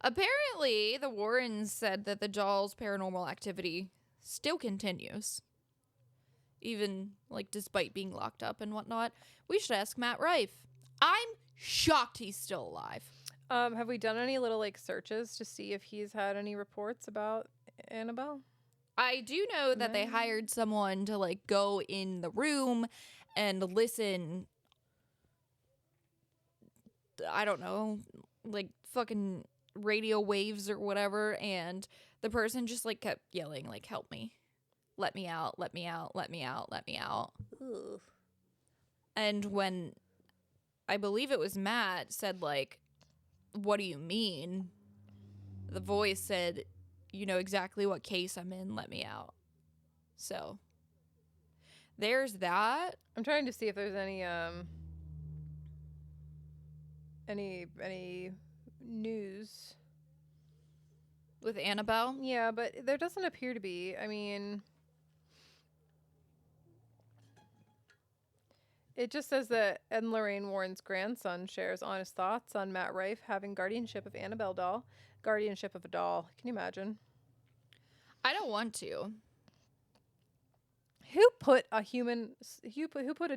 Speaker 1: Apparently, the Warrens said that the doll's paranormal activity still continues. Even, like, despite being locked up and whatnot. We should ask Matt Rife. I'm shocked he's still alive.
Speaker 2: Have we done any little, like, searches to see if he's had any reports about Annabelle?
Speaker 1: I do know that they hired someone to, like, go in the room and listen. I don't know, like, fucking radio waves or whatever, and the person just, like, kept yelling, like, help me, let me out, let me out, let me out, let me out.
Speaker 2: Ugh.
Speaker 1: And when I believe it was Matt said, like, what do you mean, the voice said, you know exactly what case I'm in, let me out. So there's that.
Speaker 2: I'm trying to see if there's any news.
Speaker 1: with Annabelle.
Speaker 2: Yeah, but there doesn't appear to be. I mean, it just says that Ed and Lorraine Warren's grandson shares honest thoughts on Matt Rife having guardianship of Annabelle doll. Guardianship of a doll. Can you imagine?
Speaker 1: I don't want to.
Speaker 2: Who put a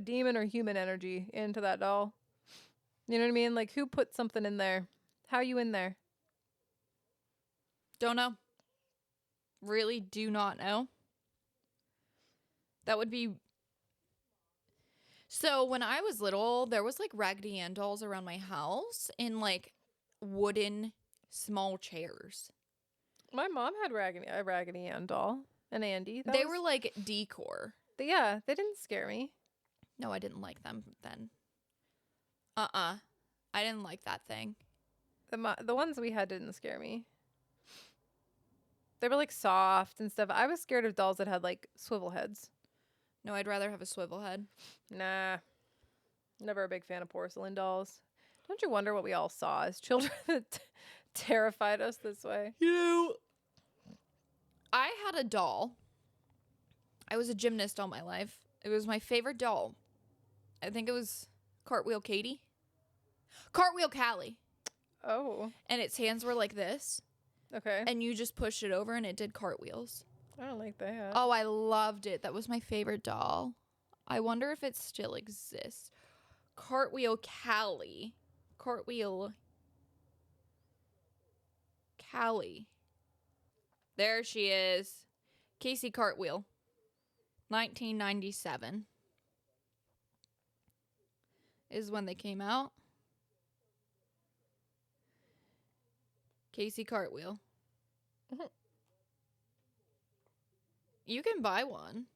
Speaker 2: demon or human energy into that doll? You know what I mean? Like, who put something in there? How you in there?
Speaker 1: Don't know. Really do not know. That would be... So when I was little, there was like Raggedy Ann dolls around my house in like wooden small chairs.
Speaker 2: My mom had a Raggedy Ann doll. And Andy.
Speaker 1: They were like decor.
Speaker 2: Yeah, they didn't scare me.
Speaker 1: No, I didn't like them then. I didn't like that thing.
Speaker 2: The ones we had didn't scare me. They were like soft and stuff. I was scared of dolls that had like swivel heads.
Speaker 1: No, I'd rather have a swivel head.
Speaker 2: Nah. Never a big fan of porcelain dolls. Don't you wonder what we all saw as children that terrified us this way?
Speaker 1: You know, I had a doll. I was a gymnast all my life. It was my favorite doll. I think it was Cartwheel Katie. Cartwheel Callie.
Speaker 2: Oh.
Speaker 1: And its hands were like this.
Speaker 2: Okay.
Speaker 1: And you just pushed it over and it did cartwheels.
Speaker 2: I don't like that.
Speaker 1: Oh, I loved it. That was my favorite doll. I wonder if it still exists. Cartwheel Callie. Cartwheel Callie. There she is. Casey Cartwheel. 1997 is when they came out. Casey Cartwheel. You can buy one.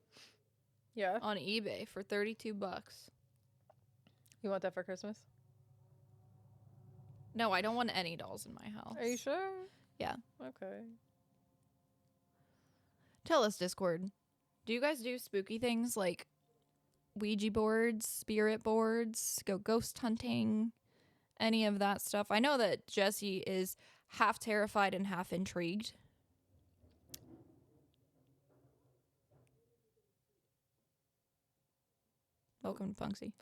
Speaker 2: Yeah.
Speaker 1: On eBay for $32.
Speaker 2: You want that for Christmas?
Speaker 1: No, I don't want any dolls in my house.
Speaker 2: Are you sure?
Speaker 1: Yeah.
Speaker 2: Okay.
Speaker 1: Tell us, Discord. Do you guys do spooky things like Ouija boards, spirit boards, go ghost hunting, any of that stuff? I know that Jessie is half terrified and half intrigued. Welcome to Punksy.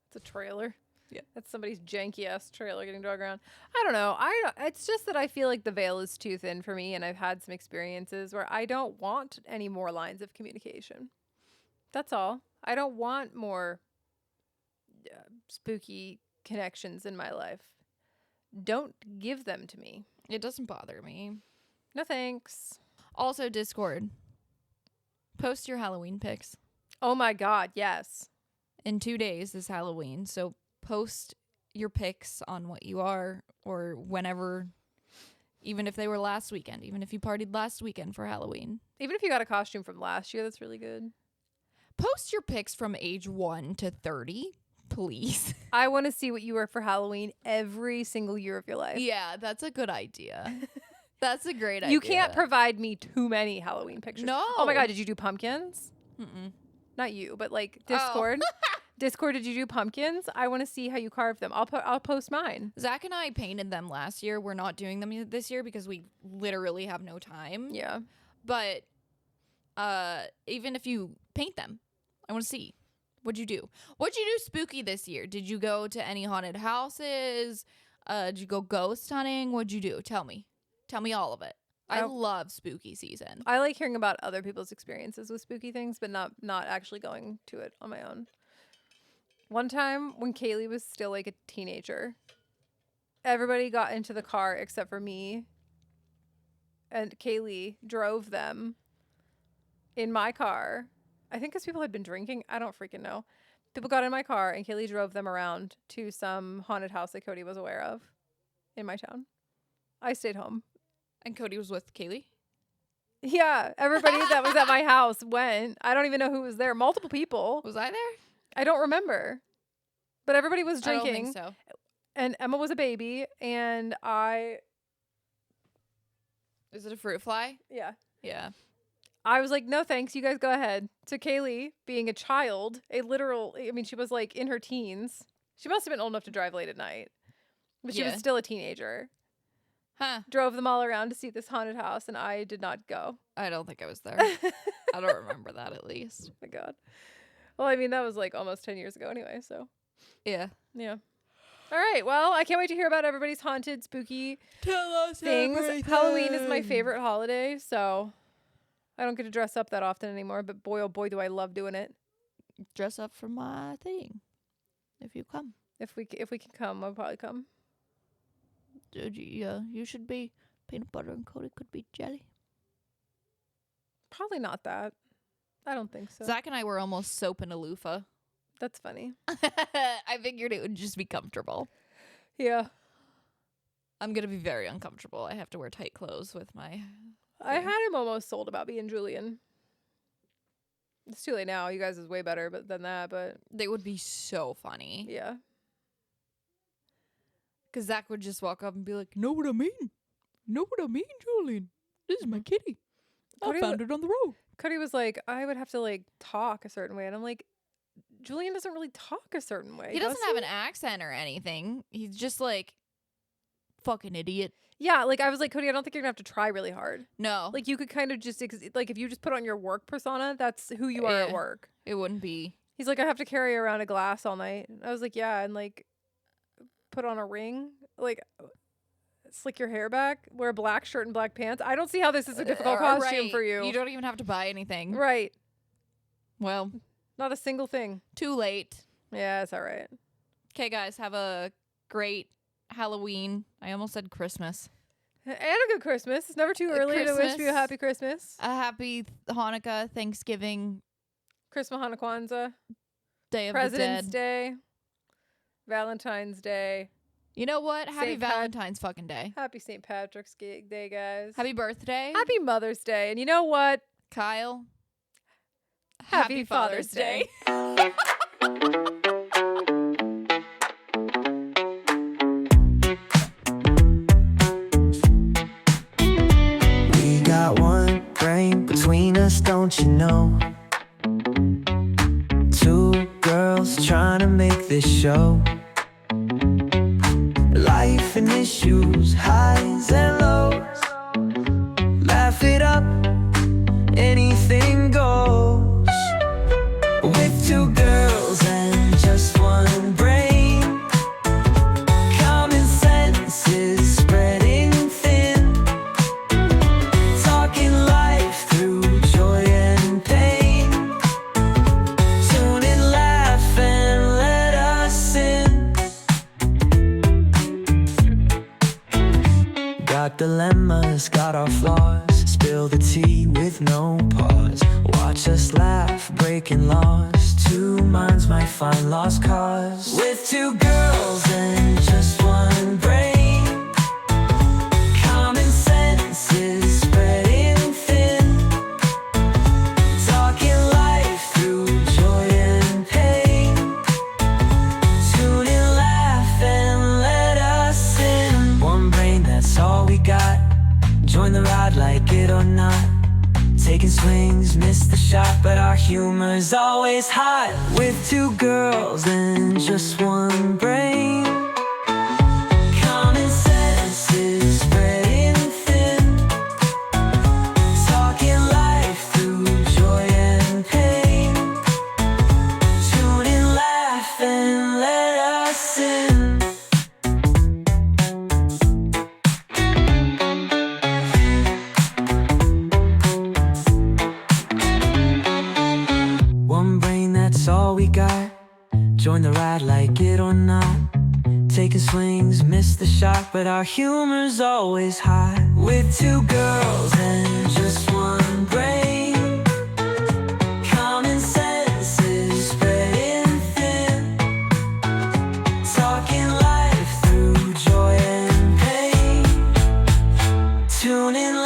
Speaker 2: It's a trailer.
Speaker 1: Yeah.
Speaker 2: That's somebody's janky ass trailer getting dug around. I don't know. It's just that I feel like the veil is too thin for me, and I've had some experiences where I don't want any more lines of communication. That's all. I don't want more spooky connections in my life. Don't give them to me.
Speaker 1: It doesn't bother me.
Speaker 2: No thanks.
Speaker 1: Also, Discord. Post your Halloween pics.
Speaker 2: Oh my God, yes.
Speaker 1: In 2 days is Halloween, so post your pics on what you are or whenever, even if they were last weekend, even if you partied last weekend for Halloween.
Speaker 2: Even if you got a costume from last year, that's really good.
Speaker 1: Post your pics from age 1 to 30, please.
Speaker 2: I want to see what you were for Halloween every single year of your life.
Speaker 1: Yeah, that's a good idea. That's a great idea.
Speaker 2: You can't provide me too many Halloween pictures.
Speaker 1: No.
Speaker 2: Oh my God, did you do pumpkins?
Speaker 1: Mm-mm.
Speaker 2: Not you, but like Discord.
Speaker 1: Oh.
Speaker 2: Discord, did you do pumpkins? I want to see how you carved them. I'll post mine.
Speaker 1: Zach and I painted them last year. We're not doing them this year because we literally have no time.
Speaker 2: Yeah.
Speaker 1: But even if you paint them, I want to see. What'd you do? What'd you do spooky this year? Did you go to any haunted houses? Did you go ghost hunting? What'd you do? Tell me. Tell me all of it. I love spooky season.
Speaker 2: I like hearing about other people's experiences with spooky things, but not actually going to it on my own. One time when Kaylee was still like a teenager, everybody got into the car except for me, and Kaylee drove them in my car. I think because people had been drinking. I don't freaking know. People got in my car and Kaylee drove them around to some haunted house that Cody was aware of in my town. I stayed home.
Speaker 1: And Cody was with Kaylee?
Speaker 2: Yeah, everybody that was at my house went. I don't even know who was there. Multiple people.
Speaker 1: Was I there?
Speaker 2: I don't remember. But everybody was drinking.
Speaker 1: I don't think so.
Speaker 2: And Emma was a baby. And I...
Speaker 1: Is it a fruit fly?
Speaker 2: Yeah.
Speaker 1: Yeah.
Speaker 2: I was like, no thanks. You guys go ahead. So Kaylee, being a child, she was like in her teens. She must have been old enough to drive late at night. But she was still a teenager.
Speaker 1: Huh.
Speaker 2: drove them all around to see this haunted house, and I did not go.
Speaker 1: I don't think I was there. I don't remember that at least.
Speaker 2: Oh my God. Well, I mean, that was like almost 10 years ago anyway, so.
Speaker 1: Yeah.
Speaker 2: Yeah. All right. Well, I can't wait to hear about everybody's haunted, spooky things. Halloween is my favorite holiday, so I don't get to dress up that often anymore, but boy, oh boy, do I love doing it.
Speaker 1: Dress up for my thing. If you come.
Speaker 2: If we can come, I'll probably come.
Speaker 1: Yeah, you should be peanut butter and Cody could be jelly.
Speaker 2: Probably not that. I don't think so.
Speaker 1: Zach and I were almost soap and a loofah.
Speaker 2: That's funny.
Speaker 1: I figured it would just be comfortable.
Speaker 2: Yeah.
Speaker 1: I'm going to be very uncomfortable. I have to wear tight clothes with my...
Speaker 2: I had him almost sold about being Julian. It's too late now. You guys is way better than that, but...
Speaker 1: They would be so funny.
Speaker 2: Yeah.
Speaker 1: Because Zach would just walk up and be like, know what I mean? Know what I mean, Julian? This is my kitty. I found it on the road.
Speaker 2: Cody was like, I would have to like talk a certain way. And I'm like, Julian doesn't really talk a certain way.
Speaker 1: He doesn't have an accent or anything. He's just like, fucking idiot.
Speaker 2: Yeah, like I was like, Cody, I don't think you're gonna have to try really hard.
Speaker 1: No.
Speaker 2: Like you could kind of just, like if you just put on your work persona, that's who you are at work.
Speaker 1: It wouldn't be.
Speaker 2: He's like, I have to carry around a glass all night. I was like, yeah, and like put on a ring, like slick your hair back, wear a black shirt and black pants. I don't see how this is a difficult costume for you.
Speaker 1: You don't even have to buy anything.
Speaker 2: Right.
Speaker 1: Well,
Speaker 2: not a single thing.
Speaker 1: Too late.
Speaker 2: Yeah, it's all right.
Speaker 1: Okay, guys, have a great Halloween. I almost said Christmas.
Speaker 2: And a good Christmas. It's never too early to wish you a happy Christmas.
Speaker 1: A happy Hanukkah, Thanksgiving,
Speaker 2: Christmas, Hanukkah, Kwanzaa,
Speaker 1: Day of
Speaker 2: President's
Speaker 1: the Dead.
Speaker 2: Day, Valentine's Day.
Speaker 1: You know what? Happy Valentine's fucking Day.
Speaker 2: Happy St. Patrick's Day, guys.
Speaker 1: Happy birthday.
Speaker 2: Happy Mother's Day. And you know what?
Speaker 1: Kyle.
Speaker 2: Happy Father's Day.
Speaker 3: We got one brain between us, don't you know? Two girls trying to make this show. Life and issues, highs and lows. Laugh it up, anything goes. With two girls and just one brain. Common sense is spreading thin. Talking life through joy and pain. Tune in, laugh and let us in. Got dilemmas, got our flaws. Spill the tea with no pause. Watch us laugh, breaking laws. Two minds might find lost cause. With two girls and just one brain. Common sense is spreading thin. Talking life through joy and pain. Tune in, laugh and let us in. One brain, that's all we got. Join the ride like it or not. Taking swings, miss the shot, but our humor's always hot. With two girls and just one brain. Common sense is spreading thin. Talking life through joy and pain. Tune in, laugh and let us in. One brain, that's all we got. Join the ride like it or not. Taking swings, miss the shot, but our humor's always hot. With two girls and just one brain. Common sense is spreading thin. Talking life through joy and pain. Tune in.